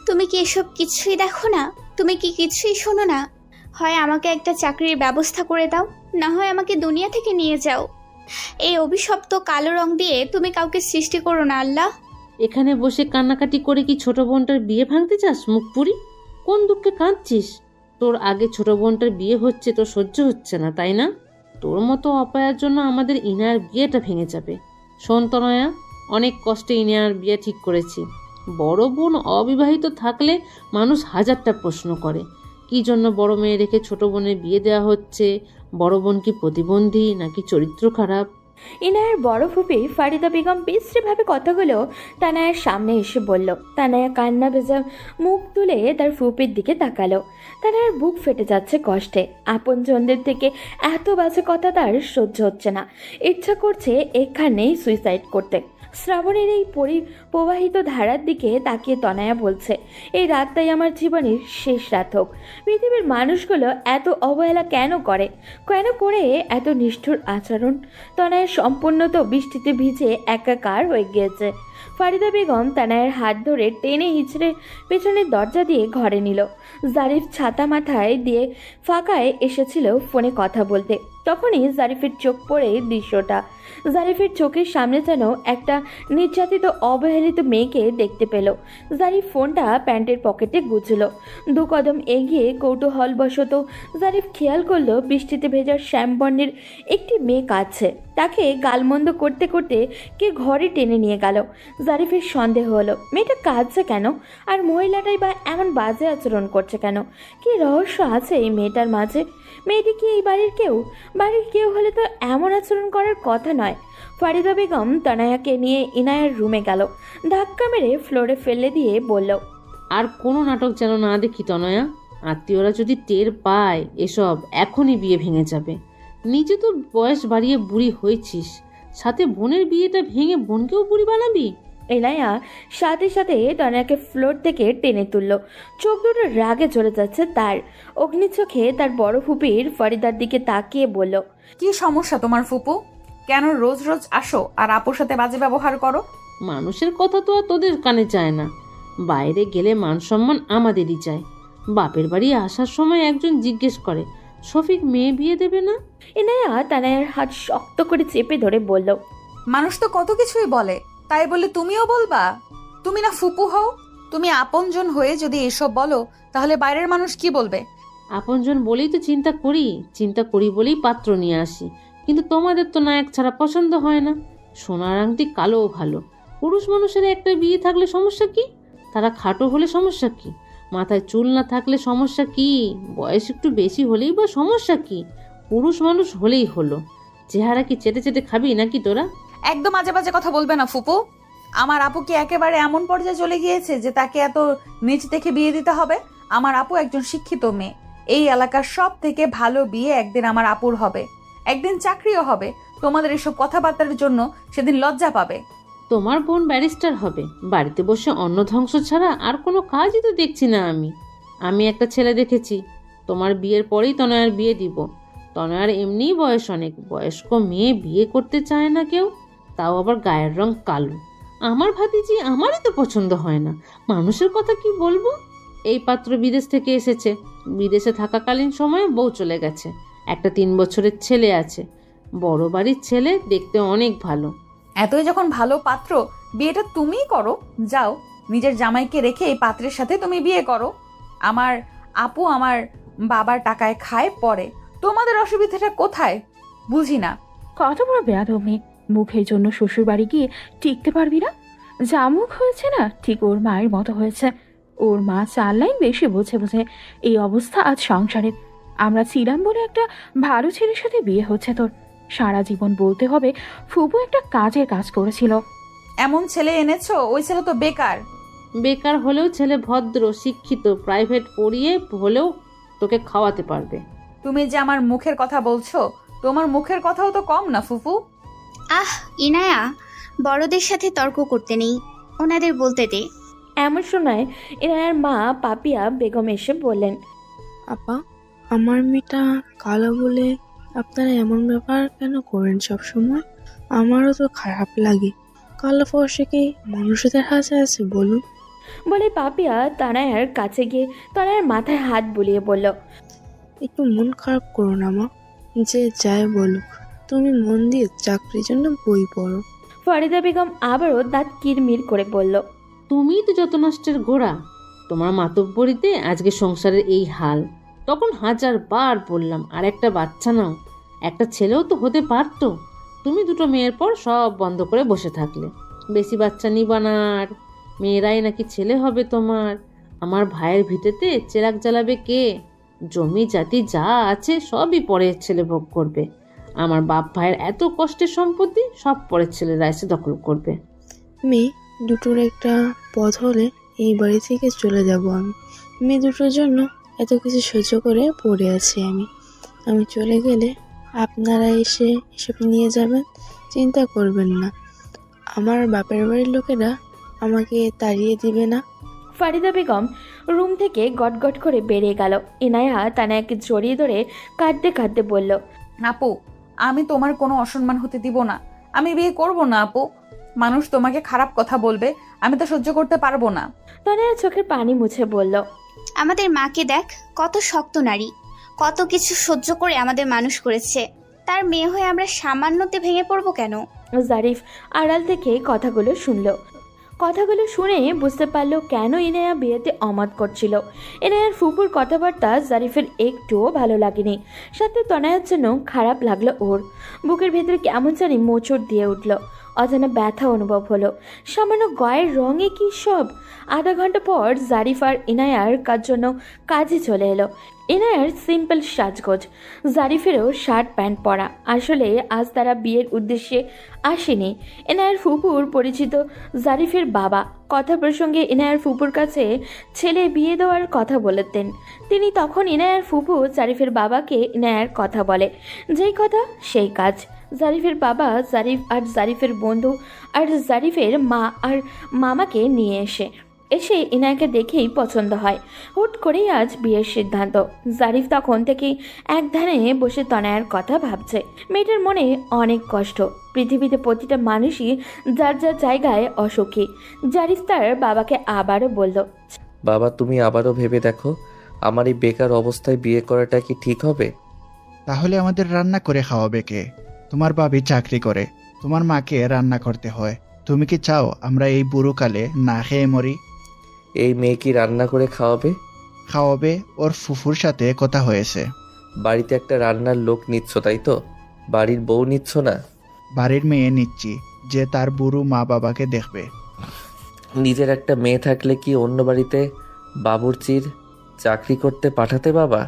তুমি কি এসব কিছুই দেখো না? তুমি কি কিছুই শোনো না? হয় আমাকে একটা চাকরির ব্যবস্থা করে দাও, না হয় আমাকে দুনিয়া থেকে নিয়ে যাও। এই অভিশপ্ত কালো রং দিয়ে তুমি কাউকে সৃষ্টি করো না আল্লাহ। এখানে বসে কান্নাকাটি করে কি ছোট বোনটার বিয়ে ভাঙতে চাস? মুখ পুরি, কোন দুঃখে কাঁদছিস? তোর আগে ছোট বোনটার বিয়ে হচ্ছে, তোর সহ্য হচ্ছে না তাই না? তোর মতো অপায়ার জন্য আমাদের ইনার বিয়েটা ভেঙে যাবে। শোন তনয়া, অনেক কষ্টে ইনার বিয়ে ঠিক করেছি। বড় বোন অবিবাহিত থাকলে মানুষ হাজারটা প্রশ্ন করে, কি জন্য বড় মেয়ে রেখে ছোট বোনের বিয়ে দেওয়া হচ্ছে? বড় বোন কি প্রতিবন্ধী নাকি চরিত্র খারাপ? ইনায়ার বড় ফুপি ফারিদা বেগম বিশ্রীভাবে কথাগুলো তানায়ার সামনে এসে বলল। তানায়া কান্না ভেজা মুখ তুলে তার ফুপির দিকে তাকালো। তানায়ার বুক ফেটে যাচ্ছে কষ্টে। আপনজনদের থেকে এত বাজে কথা তার সহ্য হচ্ছে না। ইচ্ছা করছে এখানেই সুইসাইড করতে। শ্রাবণের এই প্রবাহিত ধারার দিকে তাকিয়ে তনয়া বলছে, এই রাতটাই আমার জীবনের শেষ রাত হোক। পৃথিবীর মানুষগুলো এত অবহেলা কেন করে এত নিষ্ঠুর আচরণ? তনয়া সম্পূর্ণ তো বৃষ্টিতে ভিজে একাকার হয়ে গিয়েছে। ফারিদা বেগম তানায়ের হাত ধরে টেনে হিচড়ে পেছনের দরজা দিয়ে ঘরে নিল। জারিফ ছাতা মাথায় দিয়ে ফাঁকায় এসেছিল ফোনে কথা বলতে। তখনই জারিফের চোখ পড়ে দৃশ্যটা। জারিফের চোখের সামনে যেন একটা নির্যাতিত অবহেলিত মেয়েকে দেখতে পেল। জারিফ ফোনটা প্যান্টের পকেটে গুজল। 2 কদম এগিয়ে কৌতূহলবশত জারিফ খেয়াল করলো বৃষ্টিতে ভেজা শ্যামবর্ণের একটি মেয়ে কাঁদছে। তাকে গালমন্দ করতে করতে কে ঘরে টেনে নিয়ে গেল। জারিফের সন্দেহ হলো মেয়েটা কাঁদছে কেন, আর মহিলাটাই বা এমন বাজে আচরণ করছে কেন? কি রহস্য আছে এই মেয়েটার মাঝে? মেয়েটি কি এই বাড়ির কেউ? বাড়ির কেউ হলে তো এমন আচরণ করার কথা নয়। ফারিদা বেগম তানায়াকে নিয়ে ইনায়ার রুমে গেল। ধাক্কা মেরে ফ্লোরে ফেলে দিয়ে বলল, আর কোনো নাটক যেন না দেখি তনয়া। আত্মীয়রা যদি টের পায় এসব, এখনই বিয়ে ভেঙে যাবে। নিজে তো বয়স বাড়িয়ে বুড়ি হয়েছিস, সাথে বোনের বিয়েটা ভেঙে বোনকেও বুড়ি বানাবি? ইনায়া সাথে সাথে তানায়াকে ফ্লোর থেকে টেনে তুলল। চোখ দুটো রাগে জ্বলে যাচ্ছে তার। অগ্নি চোখে তার বড় ফুপির ফারিদার দিকে তাকিয়ে বলল, কি সমস্যা তোমার ফুপু? কেন রোজ রোজ আসো আর আপুর সাথে বাজে ব্যবহার করো? মানুষের কথা তো আর তোদের কানে যায় না। বাইরে গেলে মান সম্মান আমাদেরই চাই। বাপের বাড়ি আসার সময় একজন জিজ্ঞেস করে, শফিক মেয়ে বিয়ে দেবে না? ইনায়া তানায়ার হাত শক্ত করে চেপে ধরে বলল, মানুষ তো কত কিছুই বলে, তাই বলে তুমিও বলবা? তুমি না ফুপু হও? তুমি আপনজন হয়ে যদি এসব বলো তাহলে বাইরের মানুষ কি বলবে? আপনজন বলেই তো চিন্তা করি বলেই পাত্র নিয়ে আসি। কিন্তু তোমাদের তো নায়ক ছাড়া পছন্দ হয় না। সোনার আংটি কালোও ভালো। পুরুষ মানুষের একটা বিয়ে থাকলে সমস্যা কি? তারা খাটো হলে সমস্যা কি? মাথায় চুল না থাকলে সমস্যা কি? বয়স একটু বেশি হলেই বা সমস্যা কি? পুরুষ মানুষ হলেই হলো। চেহারা কি চেটে চেটে খাবি নাকি তোরা? একদম আজে বাজে কথা বলবে না ফুপু। আমার আপু কি একেবারে এমন পর্যায়ে চলে গিয়েছে যে তাকে এত নিচ দেখে বিয়ে দিতে হবে? আমার আপু একজন শিক্ষিত মেয়ে। এই এলাকার সব থেকে ভালো বিয়ে একদিন আমার আপুর হবে, একদিন চাকরিও হবে। তোমাদের এসব কথাবার্তার জন্য সেদিন লজ্জা পাবে। তোমার বোন ব্যারিস্টার হবে, বাড়িতে বসে অন্ন ধ্বংস ছাড়া আর কোনো কাজই তো দেখছি না আমি একটা ছেলে দেখেছি। তোমার বিয়ের পরেই তনয়ার বিয়ে দিব। তনয়ার এমনিই বয়স অনেক, বয়স্ক মেয়ে বিয়ে করতে চায় না কেউ, তাও আবার গায়ের রং কালো। আমার ভাতিজি আমারই তো পছন্দ হয় না, মানুষের কথা কি বলবো? এই পাত্র বিদেশ থেকে এসেছে, বিদেশে থাকাকালীন সময়ে বউ চলে গেছে, একটা 3 বছরের ছেলে আছে। বড় বাড়ির ছেলে, দেখতে অনেক ভালো। এতই যখন ভালো পাত্র, বিয়েটা তুমিই করো। যাও, নিজের জামাইকে রেখে এই পাত্রের সাথে তুমি বিয়ে করো। আমার আপু আমার বাবার টাকায় খায় পরে, তোমাদের অসুবিধাটা কোথায় বুঝি না। কত বড় বেয়াদব মেয়ে! মুখের জন্য শ্বশুর বাড়ি গিয়ে টিকতে পারবি না? যা মুখ হয়েছে না, ঠিক ওর মায়ের মতো হয়েছে। ওর মা 4 লাইন বেশি বুঝে বুঝে এই অবস্থা আজ সংসারের। আমরা ছিলাম বলে একটা ভালো ছেলের সাথে বিয়ে হচ্ছে তোর। সারা জীবন বলতে হবে ফুপু একটা কাজের কাজ করেছিল। এমন ছেলে এনেছো, ওই ছেলে তো বেকার। বেকার হলেও ছেলে ভদ্র, শিক্ষিত, প্রাইভেট পড়িয়ে হলেও তোকে খাওয়াতে পারবে। তুমি যে আমার মুখের কথা বলছো, তোমার মুখের কথাও তো কম না ফুফু। আহ ইনায়া, বড়দের সাথে তর্ক করতে নেই, ওনাদের বলতে দে। এমন সময় ইনায়ার মা পাপিয়া বেগম এসে বললেন, আপা, আমার মেয়েটা কালো বলে আপনারা এমন ব্যাপার কেন করেন সব সময়? আমারও তো খারাপ লাগে। কালো ফর্সে কি মানুষদের হাতে আছে বলুন? বলে পাপিয়া তানায়ার কাছে গিয়ে তানায়ার মাথায় হাত বুলিয়ে বলল, একটু মন খারাপ করো না মা, যে যাই বলুক, তুমি মন দিয়ে চাকরির জন্য বই পড়ো। ফারিদা বেগম আবারও দাঁত কিরমির করে বলল, তুমিই তো যত নষ্টের গোড়া। তোমার মাতব্বরিতে আজকে সংসারের এই হাল। তখন 1000 বার বললাম আর একটা বাচ্চা নাও, একটা ছেলেও তো হতে পারতো। তুমি 2টো মেয়ের পর সব বন্ধ করে বসে থাকলে। বেশি বাচ্চা নিবা না, আর মেয়েরাই নাকি ছেলে হবে তোমার। আমার ভাইয়ের ভিটেতে চেরাগ জ্বালাবে কে? জমি জাতি যা আছে সবই পরের ছেলে ভোগ করবে। আমার বাপ ভাইয়ের এত কষ্টের সম্পত্তি সব পরের ছেলেরা এসে দখল করবে। মেয়ে দুটোর একটা পথ হলে এই বাড়ি থেকে চলে যাব আমি। মেয়ে দুটোর জন্য এত কিছু সহ্য করে পড়ে আছি আমি চলে গেলে আপনারা এসে এসব নিয়ে যাবেন, চিন্তা করবেন না। আমার বাপের বাড়ির লোকেরা আমাকে তাড়িয়ে দিবে না। ফারিদা বেগম রুম থেকে গটগট করে বেরিয়ে গেল। ইনায়া তানায়াকে জড়িয়ে ধরে কাঁদতে কাঁদতে বলল, আপু, আমি তোমার কোনো অসম্মান হতে দিব না। আমি বিয়ে করব না আপু। মানুষ তোমাকে খারাপ কথা বলবে, আমি তো সহ্য করতে পারবো না। তানায়া চোখের পানি মুছে বলল, আমাদের মাকে দেখ, কত শক্ত নারী, কত কিছু সহ্য করে আমাদের মানুষ করেছে। তার মেয়ে হয়ে আমরা সামান্যতে ভেঙে পড়বো কেন? জারিফ আড়াল থেকে কথাগুলো শুনল। কথাগুলো শুনে বুঝতে পারলো কেন ইনায়া বিয়েতে অমত করছিল। ইনায়ার ফুপুর কথাবার্তা জারিফের একটুও ভালো লাগেনি, সাথে তনয়ার জন্য খারাপ লাগলো ওর। বুকের ভেতরে কেমন জানি মোচড় দিয়ে উঠল, অজানা ব্যথা অনুভব হলো। সামান্য গায়ের রঙে কি সব। আধা ঘন্টা পর জারিফ আর ইনায়ার জন্য কাজে চলে এলো। ইনায়ার সিম্পল সাজগোজ, জারিফেরও শার্ট প্যান্ট পরা। আসলে আজ তারা বিয়ের উদ্দেশ্যে আসেনি। ইনায়ার ফুপুর পরিচিত জারিফের বাবা কথা প্রসঙ্গে ইনায়ার ফুপুর কাছে ছেলে বিয়ে দেওয়ার কথা বলেতেন। তিনি তখন ইনায়ার ফুপু জারিফের বাবাকে ইনায়ার কথা বলে, যেই কথা সেই কাজ। জারিফের বাবা জারিফ আর জারিফের বন্ধু আর জারিফের মা আর মামাকে নিয়ে এসে ইনায়াকে দেখেই পছন্দ হয়। হুট করেই আজ বিয়ের সিদ্ধান্ত। জারিফ তখন থেকেই এক ধানে বসে তনয়ার কথা ভাবছে। মেয়েটার মনে অনেক কষ্ট। পৃথিবীতে প্রতিটা মানুষই যার যার জায়গায় অসুখী। জারিফ তার বাবাকে আবারও বলল, বাবা তুমি আবারও ভেবে দেখো, আমার এই বেকার অবস্থায় বিয়ে করাটা কি ঠিক হবে? তাহলে আমাদের রান্না করে খাওয়াবে কে? তোমার ভাবি চাকরি করে, তোমার মাকে রান্না করতে হয়। তুমি কি চাও আমরা এই বুড়োকালে না খেয়ে মরি? এই মেয়ে কি রান্না করে খাওয়াবে? খাওয়াবে, ওর ফুফুর সাথে কথা হয়েছে। বাড়িতে একটা রান্নার লোক নিচ্ছ তাই তো? বাড়ির বউ নিচ্ছ না? বাড়ির মেয়ে নিচ্ছি, যে তার বুড়ো মা বাবাকে দেখবে। নিজের একটা মেয়ে থাকলে কি অন্য বাড়িতে বাবুর্চির চাকরি করতে পাঠাতে বাবা?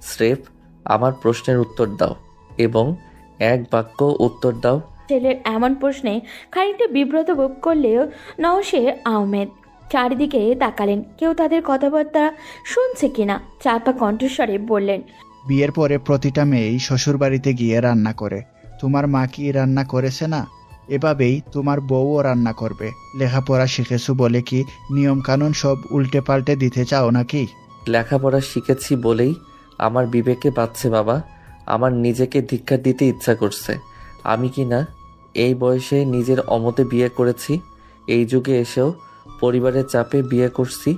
স্রেফ আমার প্রশ্নের উত্তর দাও এবং এক বাক্য উত্তর দাও। ছেলের এমন প্রশ্নে খানিকটা বিব্রত বোধ করলেও নওশের আহমেদ চারিদিকে তাকালেন, কেউ তাদের কথাবার্তা শুনছে কিনা। চাপা কণ্ঠস্বরে বললেন, বিয়ের পরে প্রতিটা মেয়েই শ্বশুর বাড়িতে গিয়ে রান্না করে। তোমার মা কি রান্না করেছে না? এভাবেই তোমার বউও রান্না করবে। লেখাপড়া শিখেছো বলে কি নিয়ম কানুন সব উল্টে পাল্টে দিতে চাও নাকি? লেখাপড়া শিখেছি বলেই আমার বিবেকে বাঁচছে বাবা। আমার নিজেকে ধিক্কার দিতে ইচ্ছা করছে। আমি কি না এই বয়সে নিজের অমতে বিয়ে করেছি? এই যুগে এসেও পরিবারের চাপে বিয়ে করছি।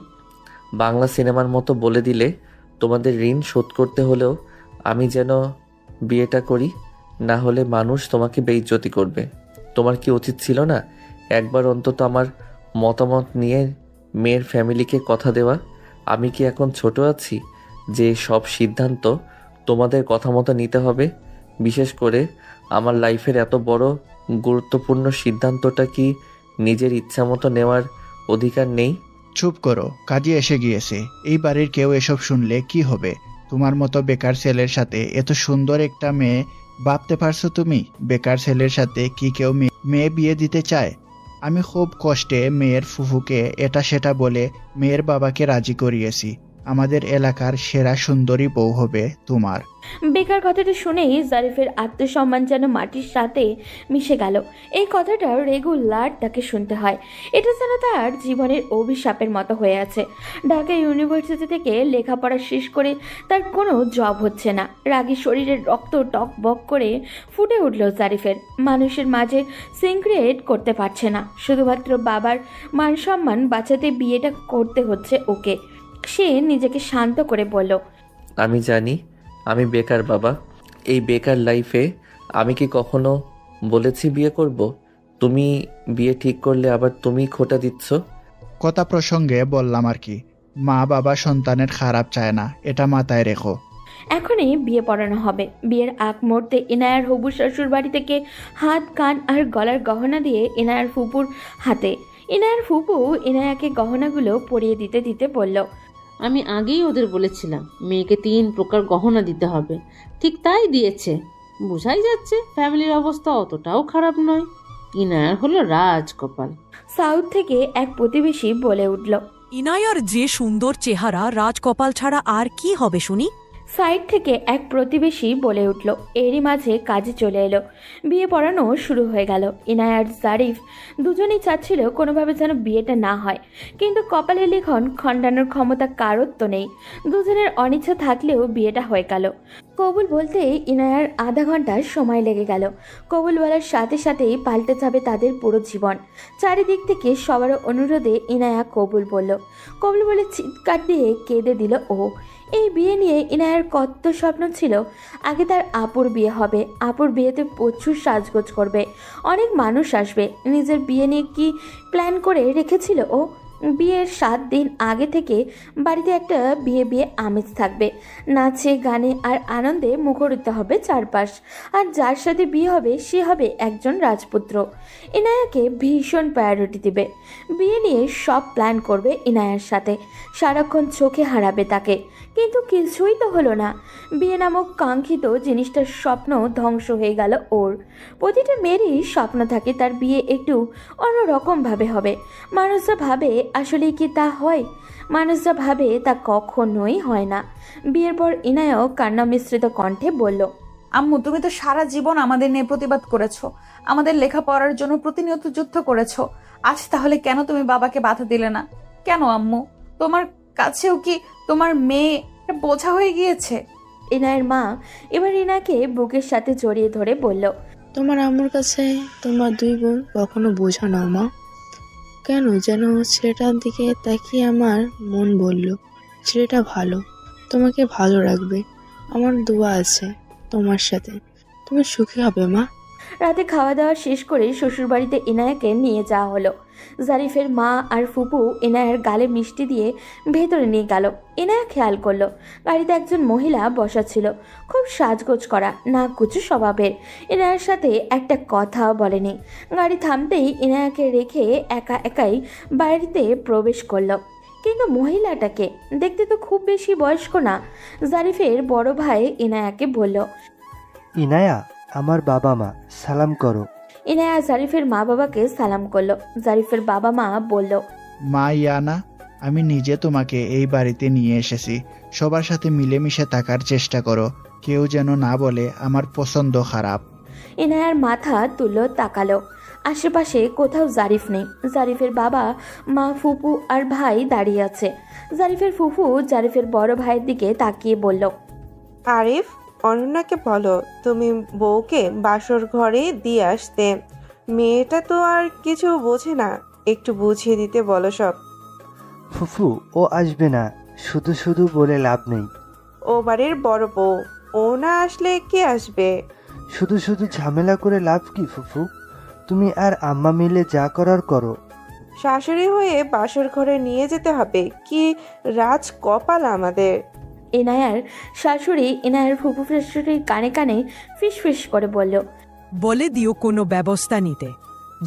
বাংলা সিনেমার মতো বলে দিলে তোমাদের ঋণ শোধ করতে হলেও আমি যেন বিয়েটা করি, না হলে মানুষ তোমাকে বেইজ্জতি করবে। তোমার কি উচিত ছিল না একবার অন্তত আমার মতামত নিয়ে মেয়ের ফ্যামিলিকে কথা দেওয়া? আমি কি এখন ছোট আছি যে সব সিদ্ধান্ত তোমাদের কথা মতো নিতে হবে? বিশেষ করে আমার লাইফের এত বড় গুরুত্বপূর্ণ সিদ্ধান্তটা কি নিজের ইচ্ছা মতো নেওয়ার অধিকার নেই? চুপ করো, কাজে এসে গিয়েছে। এই বাড়ির কেউ এসব শুনলে কি হবে? তোমার মতো বেকার ছেলের সাথে এত সুন্দর একটা মেয়ে, ভাবতে পারছো তুমি? বেকার ছেলের সাথে কি কেউ মেয়ে বিয়ে দিতে চায়? আমি খুব কষ্টে মেয়ের ফুফুকে এটা সেটা বলে মেয়ের বাবাকে রাজি করিয়েছি। আমাদের এলাকার সেরা সুন্দরী বউ হবে তোমার। বেকার কথাটা শুনেই জারিফের আত্মসম্মান যেন মাটির সাথে মিশে গেল। এই কথাটা রেগুলার তাকে শুনতে হয়। এটা যেন তার জীবনের অভিশাপের মতো হয়ে আছে। ঢাকা ইউনিভার্সিটি থেকে লেখাপড়া শেষ করে তার কোনো জব হচ্ছে না। রাগে শরীরের রক্ত টক বক করে ফুটে উঠল জারিফের। মানুষের মাঝে সিনক্রিয়েট করতে পারছে না। শুধুমাত্র বাবার মান সম্মান বাঁচাতে বিয়েটা করতে হচ্ছে ওকে। সে নিজেকে শান্ত করে বলল, আমি জানি আমি বেকার বাবা। এই বেকার লাইফে আমি কি কখনো বলেছি বিয়ে করব? তুমি বিয়ে ঠিক করলে আবার তুমি খোটা দিচ্ছ। কথা প্রসঙ্গে বললাম আর কি। মা বাবা সন্তানের খারাপ চায় না, এটা মাথায় রেখো। এখনই বিয়ে পড়ানো হবে। বিয়ের আগ মুহূর্তে ইনায়ার হবু শ্বশুর বাড়ি থেকে হাত কান আর গলার গহনা দিয়ে ইনায়ার ফুপুর হাতে। ইনায়ার ফুপু ইনায়াকে গহনাগুলো পরিয়ে দিতে দিতে বলল, আমি আগেই ওদের বলেছিলাম মেয়েকে 3 প্রকার গহনা দিতে হবে, ঠিক তাই দিয়েছে। বোঝাই যাচ্ছে ফ্যামিলির অবস্থা অতটাও খারাপ নয়। ইনায়ার হলো রাজকপাল। সাউথ থেকে এক প্রতিবেশী বলে উঠল, ইনায়ার যে সুন্দর চেহারা, রাজকপাল ছাড়া আর কি হবে শুনি? সাইড থেকে এক প্রতিবেশী বলে উঠল। এরই মাঝে কাজে চলে এলো। বিয়ে পড়ানো শুরু হয়ে গেল। ইনায়া আর জারিফ দুজনেই চাচ্ছিল কোনোভাবে যেন বিয়েটা না হয়, কিন্তু কপালে লিখন খণ্ডানোর ক্ষমতা কারোর তো নেই। দুজনের অনিচ্ছা থাকলেও বিয়েটা হয়ে গেল। কবুল বলতে ইনায়ার আধা ঘন্টার সময় লেগে গেল। কবুল বলার সাথে সাথেই পাল্টে যাবে তাদের পুরো জীবন। চারিদিক থেকে সবার অনুরোধে ইনায়া কবুল বলল। কবুল বলে চিৎকার দিয়ে কেঁদে দিল ও। এই বিয়ে নিয়ে ইনায়ার কত স্বপ্ন ছিল। আগে তার আপুর বিয়ে হবে, আপুর বিয়েতে প্রচুর সাজগোজ করবে, অনেক মানুষ আসবে। নিজের বিয়ে নিয়ে কি প্ল্যান করে রেখেছিল ও? বিয়ের 7 দিন আগে থেকে বাড়িতে একটা বিয়ে বিয়ে আমেজ থাকবে, নাচে গানে আর আনন্দে মুখরিত হবে চারপাশ। আর যার সাথে বিয়ে হবে সে হবে একজন রাজপুত্র। ইনায়াকে ভীষণ প্রায়োরিটি দিবে, বিয়ে নিয়ে সব প্ল্যান করবে ইনায়ার সাথে, সারাক্ষণ চোখে হারাবে তাকে। কিন্তু কিছুই তো হলো না। বিয়ে নামক কাঙ্ক্ষিত জিনিসটার স্বপ্ন ধ্বংস হয়ে গেল ওর। প্রতিটা মেয়েরই স্বপ্ন থাকে তার বিয়ে একটু অন্যরকমভাবে হবে। মানুষরা ভাবে আসলে কি তা হয়? মানুষরা ভাবে তা কখনোই হয় না। বিয়ের পর ইনায়াও কান্না মিশ্রিত কণ্ঠে বলল, আম্মু, তুমি তো সারা জীবন আমাদের নিয়ে প্রতিবাদ করেছো, আমাদের লেখাপড়ার জন্য প্রতিনিয়ত যুদ্ধ করেছো। আজ তাহলে কেন তুমি বাবাকে বাধা দিলে না? কেন আম্মু? তোমার কাছেও কি তোমার মেয়ে একটা বোঝা হয়ে গিয়েছে? ইনায়ের মা এবার ইনাকে বুকের সাথে জড়িয়ে ধরে বলল, তোমার আম্মুর কাছে তোমার 2 বোন কখনো বোঝা নাও মা। কেন যেন ছেলেটার দিকে তাকিয়ে আমার মন বলল, ছেলেটা ভালো, তোমাকে ভালো রাখবে। আমার দোয়া আছে তোমার সাথে, তুমি সুখী হবে মা। রাতে খাওয়া দাওয়া শেষ করে শ্বশুরবাড়িতে ইনায়াকে নিয়ে যাওয়া হলো। জারিফের মা আর ফুপু ইনায়ার গালে মিষ্টি দিয়ে ভেতরে নিয়ে গেল। ইনায়া খেয়াল করলো গাড়িতে একজন মহিলা বসা ছিল, খুব সাজগোজ করা, নাক কুচু স্বভাবের। ইনায়ার সাথে একটা কথাও বলেনি। গাড়ি থামতেই ইনায়াকে রেখে একা একাই বাড়িতে প্রবেশ করলো। কিন্তু মহিলাটাকে দেখতে তো খুব বেশি বয়স্ক না। জারিফের বড় ভাই ইনায়াকে বলল, ইনায়া, আমার বাবা মা, সালাম করো। ইনায়া জারিফের মা বাবাকে সালাম করলো। জারিফের বাবা মা বলল, মা ইয়ানা, আমি নিজে তোমাকে এই বাড়িতে নিয়ে এসেছি। সবার সাথে মিলেমিশে থাকার চেষ্টা করো, কেউ যেন না বলে আমার পছন্দ খারাপ। ইনায়ার মাথা তুললো, তাকালো। আশেপাশে কোথাও জারিফ নেই। জারিফের বাবা মা, ফুপু আর ভাই দাঁড়িয়ে আছে। জারিফের ফুফু জারিফের বড় ভাইয়ের দিকে তাকিয়ে বলল, আরিফ, অনন্যাকে বলো তুমি বউকে বাসর ঘরে দিয়ে আসতে। মেয়েটা তো আর কিছু বোঝে না, একটু বুঝিয়ে দিতে বলো সব। ফুফু, ও আসবে না, শুধু শুধু বলে লাভ নেই। ও বাড়ির বড় বউ, ও না আসলে কে আসবে? শুধু শুধু ঝামেলা করে লাভ কি ফুফু? তুমি আর আম্মা মিলে যা করার করো। শাশুড়ি হয়ে বাসর ঘরে নিয়ে যেতে হবে, কি রাজ কপাল আমাদের। ইনায়ার শাশুড়ি ইনায়ার ফুফু শাশুড়ির কানে কানে ফিস ফিস করে বলল, বলে দিও কোনো ব্যবস্থা নিতে,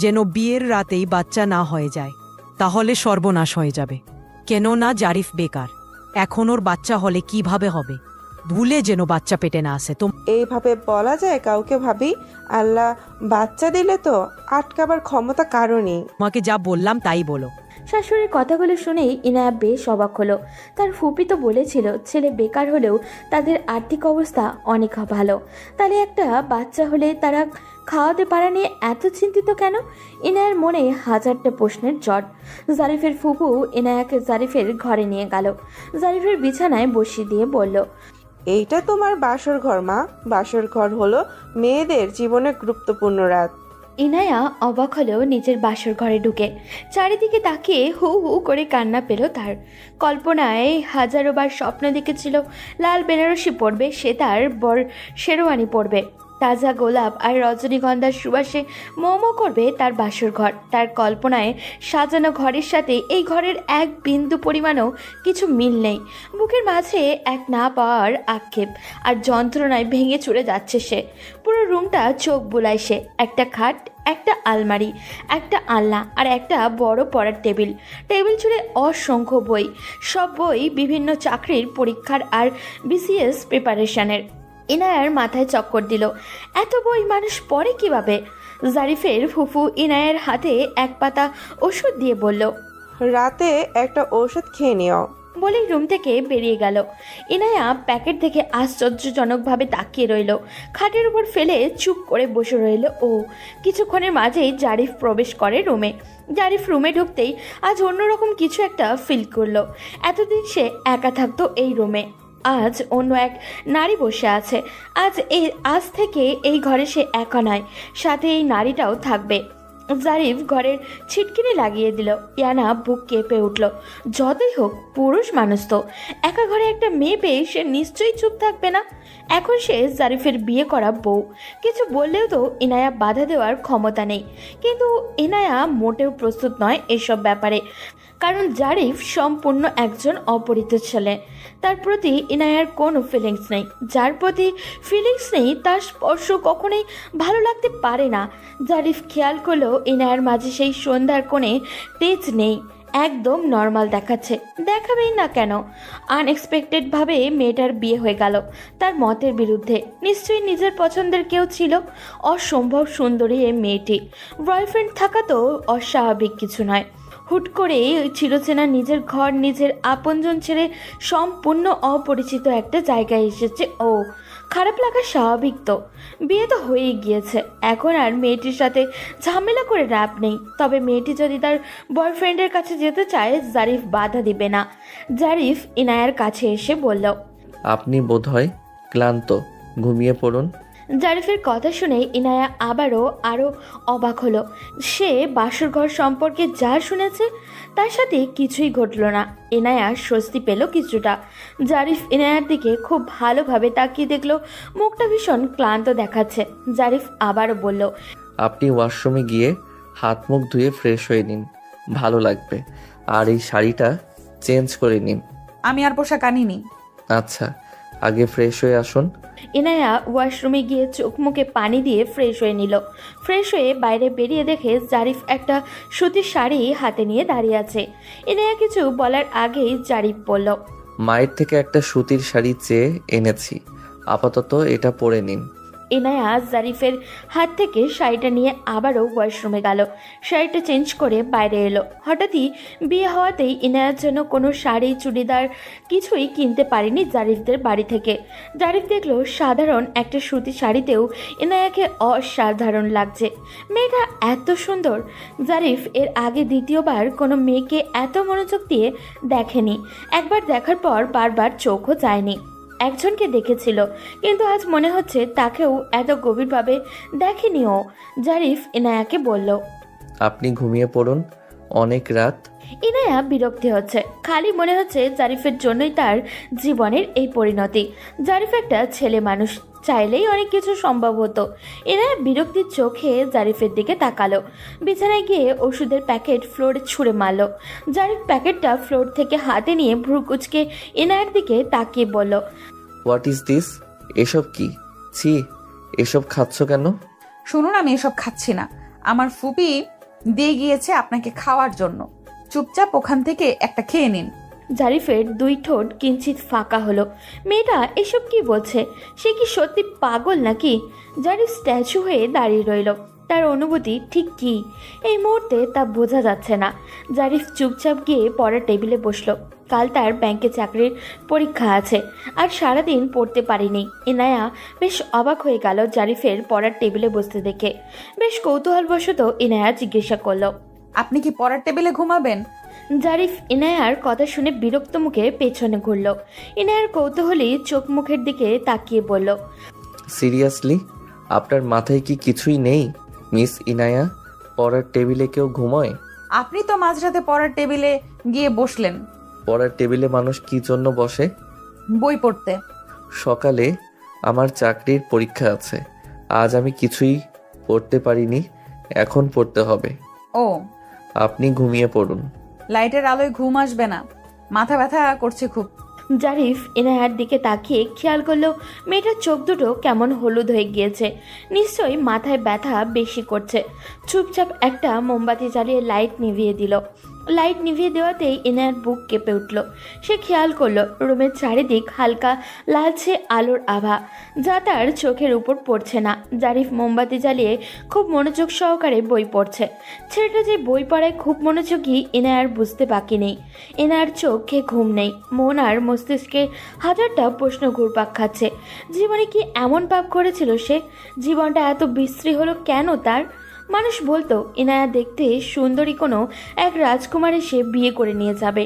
যেন বিয়ের রাতেই বাচ্চা না হয়ে যায়, তাহলে সর্বনাশ হয়ে যাবে। কেননা জারিফ বেকার, এখন ওর বাচ্চা হলে কিভাবে হবে? ভুলে যেন বাচ্চা পেটে না আসে। এইভাবে বলা যায় কাউকে? ভাবি, আল্লাহ বাচ্চা দিলে তো আটকাবার ক্ষমতা কারণই। তোমাকে যা বললাম তাই বলো। শাশুড়ির কথাগুলো শুনেই ইনায়া বেশ অবাক হলো। তার ফুপি তো বলেছিল ছেলে বেকার হলেও তাদের আর্থিক অবস্থা অনেক ভালো, তাহলে একটা বাচ্চা হলে তারা খাওয়াতে পারা নিয়ে এত চিন্তিত কেন? ইনায়ার মনে হাজারটা প্রশ্নের জট। জারিফের ফুপু ইনায়াকে জারিফের ঘরে নিয়ে গেল। জারিফের বিছানায় বসিয়ে দিয়ে বলল, এইটা তোমার বাসর ঘর মা। বাসর ঘর হলো মেয়েদের জীবনে গুরুত্বপূর্ণ রাত। ইনায়া অবাক হলেও নিজের বাসর ঘরে ঢুকে চারিদিকে তাকিয়ে হু হু করে কান্না পেল তার। কল্পনায় হাজারোবার স্বপ্ন দেখেছিল লাল বেনারসি পরবে, সে তার বর শেরওয়ানি পরবে, তাজা গোলাপ আর রজনীগন্ধার সুবাসে মোমো করবে তার বাসর ঘর। তার কল্পনায় সাজানো ঘরের সাথে এই ঘরের এক বিন্দু পরিমাণও কিছু মিল নেই। বুকের মাঝে এক না পাওয়ার আক্ষেপ আর যন্ত্রণায় ভেঙে চুরে যাচ্ছে সে। পুরো রুমটা চোখ বুলায় সে। একটা খাট, একটা আলমারি, একটা আলনা আর একটা বড় পড়ার টেবিল। টেবিল জুড়ে অসংখ্য বই, সব বই বিভিন্ন চাকরির পরীক্ষার আর বিসিএস প্রিপারেশনের। ইনায়ার মাথায় চক্কর দিল, এত বই মানুষ পড়ে কিভাবে? জারিফের ফুফু ইনায়ার হাতে এক পাতা ওষুধ দিয়ে বলল, রাতে একটা ঔষধ খেয়ে নিও। বলেই রুম থেকে বেরিয়ে গেল। ইনায়া প্যাকেট থেকে আশ্চর্যজনকভাবে তাকিয়ে রইল, খাটের উপর ফেলে চুপ করে বসে রইল ও। কিছুক্ষণের মাঝেই জারিফ প্রবেশ করে রুমে। জারিফ রুমে ঢুকতেই আজ অন্যরকম কিছু একটা ফিল করলো। এতদিন সে একা থাকতো এই রুমে, আজ অন্য এক নারী বসে আছে। আজ থেকে এই ঘরে সে একা নয়, সাথে এই নারীটাও থাকবে। জারিফ ঘরের ছিটকিনি লাগিয়ে দিল। ইয়ানা বুক কেঁপে উঠল। যতই হোক পুরুষ মানুষ তো, একা ঘরে একটা মেয়ে পেয়ে সে নিশ্চয়ই চুপ থাকবে না। এখন সে জারিফের বিয়ে করা বউ, কিছু বললেও তো ইনায়া বাধা দেওয়ার ক্ষমতা নেই। কিন্তু ইনায়া মোটেও প্রস্তুত নয় এসব ব্যাপারে, কারণ জারিফ সম্পূর্ণ একজন অপরিচিত ছেলে। তার প্রতি ইনায়ার কোনো ফিলিংস নেই। যার প্রতি ফিলিংস নেই তার স্পর্শ কখনোই ভালো লাগতে পারে না। জারিফ খেয়াল করলো ইনায়ার মাঝে সেই সন্ধ্যার কোণে তেজ নেই, একদম নর্মাল দেখাচ্ছে। দেখাবেই না কেন? আনএক্সপেক্টেডভাবে মেয়েটার বিয়ে হয়ে গেল তার মতের বিরুদ্ধে। নিশ্চয়ই নিজের পছন্দের কেউ ছিল। অসম্ভব সুন্দরী এই মেয়েটি। বয়ফ্রেন্ড থাকা তো অস্বাভাবিক কিছু নয়। হুট করে চিরচেনা নিজের ঘর, নিজের আপনজন ছেড়ে সম্পূর্ণ অপরিচিত একটা জায়গায় এসেছে ও। খারাপ লাগা স্বাভাবিক তো, বিয়ে তো হয়েই গিয়েছে। এখন আর মেয়েটির সাথে ঝামেলা করে লাভ নেই। তবে মেয়েটি যদি তার বয়ফ্রেন্ডের কাছে যেতে চায়, জারিফ বাধা দিবে না। জারিফ ইনায়ার কাছে এসে বলল, আপনি বোধহয় ক্লান্ত, ঘুমিয়ে পড়ুন। জারিফের কথা শুনে ইনায়া আরও অবাক হলো। সে বাসরঘর সম্পর্কে যা শুনেছে তার সাথে কিছুই ঘটল না। ইনায়া স্বস্তি পেল কিছুটা। জারিফ ইনায়ার দিকে খুব ভালোভাবে তাকিয়ে দেখলো মুখটা ভীষণ ক্লান্ত দেখাচ্ছে। জারিফ আবারও বলল, আপনি ওয়াশরুমে গিয়ে হাত মুখ ধুয়ে ফ্রেশ হয়ে নিন, ভালো লাগবে। আর এই শাড়িটা চেঞ্জ করে নিন। আমি আর পোশাক আনিনি। আচ্ছা, আগে ফ্রেশ হয়ে আসুন। ইনায়া ওয়াশরুমে গিয়ে চোখ মুখে পানি দিয়ে ফ্রেশ হয়ে নিল। ফ্রেশ হয়ে বাইরে বেরিয়ে দেখে জারিফ একটা সুতির শাড়ি হাতে নিয়ে দাঁড়িয়ে আছে। ইনায়া কিছু বলার আগেই জারিফ বলল, মায়ের থেকে একটা সুতির শাড়ি চেয়ে এনেছি, আপাতত এটা পরে নিন। ইনায়া জারিফের হাত থেকে শাড়িটা নিয়ে আবারও ওয়াশরুমে গেল। শাড়িটা চেঞ্জ করে বাইরে এলো। হঠাৎই বিয়ে হওয়াতেই ইনায়ার জন্য কোনো শাড়ি, চুড়িদার কিছুই কিনতে পারেনি জারিফদের বাড়ি থেকে। জারিফ দেখলো সাধারণ একটা সুতি শাড়িতেও ইনায়াকে অসাধারণ লাগছে। মেয়েটা এত সুন্দর। জারিফ এর আগে দ্বিতীয়বার কোনো মেয়েকে এত মনোযোগ দিয়ে দেখেনি। একবার দেখার পর বারবার চোখও যায়নি। একজনকে দেখেছিল, কিন্তু আজ মনে হচ্ছে তাকেও এত গভীরভাবে দেখেনি ও। জারিফ ইনায়াকে বলল, আপনি ঘুমিয়ে পড়ুন, অনেক রাত। ইনায়া বিরক্তি হচ্ছে। খালি মনে হচ্ছে জারিফের জন্যই তার জীবনের এই পরিণতি। জারিফ একটা ছেলে মানুষ, চাইলেই অনেক কিছু সম্ভব হতো। ইনায়া বিরক্তির চোখে জারিফের দিকে তাকালো। বিছানায় গিয়ে ওষুধের প্যাকেট ফ্লোরে ছুঁড়ে মারল। জারিফ প্যাকেটটা ফ্লোর থেকে হাতে নিয়ে ভ্রু কুচকে ইনায়ার দিকে তাকিয়ে বলল, হোয়াট ইজ দিস? এসব কি? ছি, এসব খাচ্ছ কেন? শুনুন, আমি এসব খাচ্ছি না। আমার ফুপি দিয়ে গিয়েছে আপনাকে খাওয়ার জন্য। চুপচাপ ওখান থেকে একটা খেয়ে নিন। জারিফের দুই ঠোঁট কিঞ্চিত ফাঁকা হলো। মেয়েটা এসব কি বলছে? সে কি সত্যি পাগল নাকি? জারিফ স্ট্যাচু হয়ে দাঁড়িয়ে রইল। তার অনুভূতি ঠিক কী এই মুহূর্তে তা বোঝা যাচ্ছে না। জারিফ চুপচাপ গিয়ে পড়ার টেবিলে বসলো। কাল তার ব্যাংকে চাকরির পরীক্ষা আছে, আর সারাদিন পড়তে পারিনি। ইনায়া বেশ অবাক হয়ে গেল জারিফের পড়ার টেবিলে বসতে দেখে। বেশ কৌতূহলবশত ইনায়া জিজ্ঞাসা করল, আপনি কি পড়ার টেবিলে ঘুমাবেন? জারিফ ইনায়ার কথা শুনে বিরক্ত মুখে পেছনে ঘুরল। ইনায়ার কৌতূহলী চোখ মুখের দিকে তাকিয়ে বলল, সিরিয়াসলি, আপনার মাথায় কি কিছুই নেই মিস ইনায়া? পড়ার টেবিলে কেউ ঘুমোয়? আপনি তো মাঝরাতে পড়ার টেবিলে গিয়ে বসলেন। পড়ার টেবিলে মানুষ কি জন্য বসে? বই পড়তে। সকালে আমার চাকরির পরীক্ষা আছে, আজ আমি কিছুই পড়তে পারিনি, এখন পড়তে হবে। ও, আপনি ঘুমিয়ে পড়ুন। লাইটের আলোয় ঘুম আসবে না, মাথা ব্যথা করছে খুব। জারিফ ইনায়ার দিকে তাকিয়ে খেয়াল করলো মেয়েটার চোখ দুটো কেমন হলুদ হয়ে গিয়েছে। নিশ্চয়ই মাথায় ব্যথা বেশি করছে। চুপচাপ একটা মোমবাতি জ্বালিয়ে লাইট নিভিয়ে দিল। লাইট নিভিয়ে দেওয়াতেই ইনায়ার বুক কেঁপে উঠল। সে খেয়াল করলো রুমের চারিদিক হালকা লালচে আলোর আভা, যা তার চোখের উপর পড়ছে না। জারিফ মোমবাতি জ্বালিয়ে খুব মনোযোগ সহকারে বই পড়ছে। ছেলেটা যে বই পড়ায় খুব মনোযোগী ইনায়ার বুঝতে বাকি নেই। ইনায়ার চোখে ঘুম নেই, মন আর মস্তিষ্কে হাজারটা প্রশ্ন ঘুরপাক খাচ্ছে। জীবনে কি এমন পাপ করেছিল সে? জীবনটা এত বিশ্রী হলো কেন তার? মানুষ বলতো ইনায়া দেখতে সুন্দরী কোনো এক রাজকুমার এসে বিয়ে করে নিয়ে যাবে,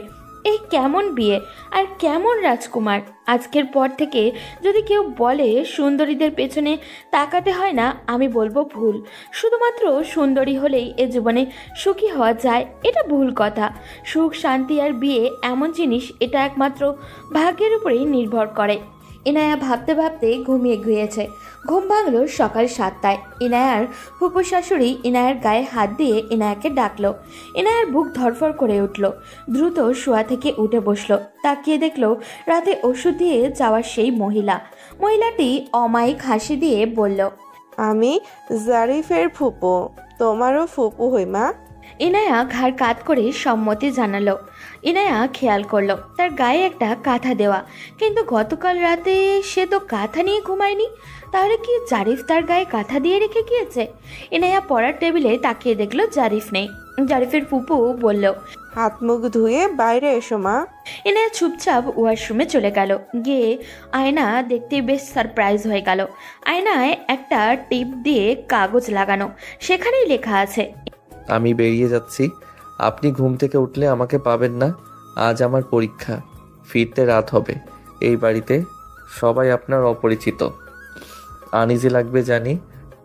এই কেমন বিয়ে আর কেমন রাজকুমার? আজকের পর থেকে যদি কেউ বলে সুন্দরীদের পেছনে তাকাতে হয় না, আমি বলবো ভুল। শুধুমাত্র সুন্দরী হলেই এ জীবনে সুখী হওয়া যায়, এটা ভুল কথা। সুখ, শান্তি আর বিয়ে এমন জিনিস, এটা একমাত্র ভাগ্যের উপরেই নির্ভর করে। ইনায়া ভাবতে ভাবতে ঘুমিয়ে গিয়েছে। ঘুম ভাঙল সকাল 7টায়। ইনায়ার ফুপু শাশুড়ি ইনায়ার গায়ে হাত দিয়ে ইনায়াকে ডাকলো। ইনায়ার বুক ধরফর করে উঠল। দ্রুত শোয়া থেকে উঠে বসলো। তাকিয়ে দেখলো রাতে ওষুধ দিয়ে যাওয়া সেই মহিলাটি অমায়িক হাসি দিয়ে বলল, আমি জারিফের ফুপু, তোমারও ফুপু হই মা। ইনায়া ঘাড় কাত করে সম্মতি জানালো। ইনায়া খেয়াল করলো তার গায়ে একটা কাঁথা দেওয়া, কিন্তু গতকাল রাতে সে তো কাঁথা নিয়ে ঘুমায়নি। তাহলে কি জারিফ তার গায়ে কাঁথা দিয়ে রেখে গিয়েছে? ইনায়া পড়ার টেবিলে তাকিয়ে দেখলো জারিফ নেই। জারিফের ফুপু বলল, হাত মুখ ধুয়ে বাইরে এসো মা। ইনায়া চুপচাপ ওয়াশরুমে চলে গেল। গিয়ে আয়না দেখতে বেশ সারপ্রাইজ হয়ে গেল। আয়নায় একটা টিপ দিয়ে কাগজ লাগানো, সেখানেই লেখা আছে, আমি বেরিয়ে যাচ্ছি, আপনি ঘুম থেকে উঠলে আমাকে পাবেন না। আজ আমার পরীক্ষা, ফিরতে রাত হবে। এই বাড়িতে সবাই আপনার অপরিচিত। আনইজি লাগবে জানি,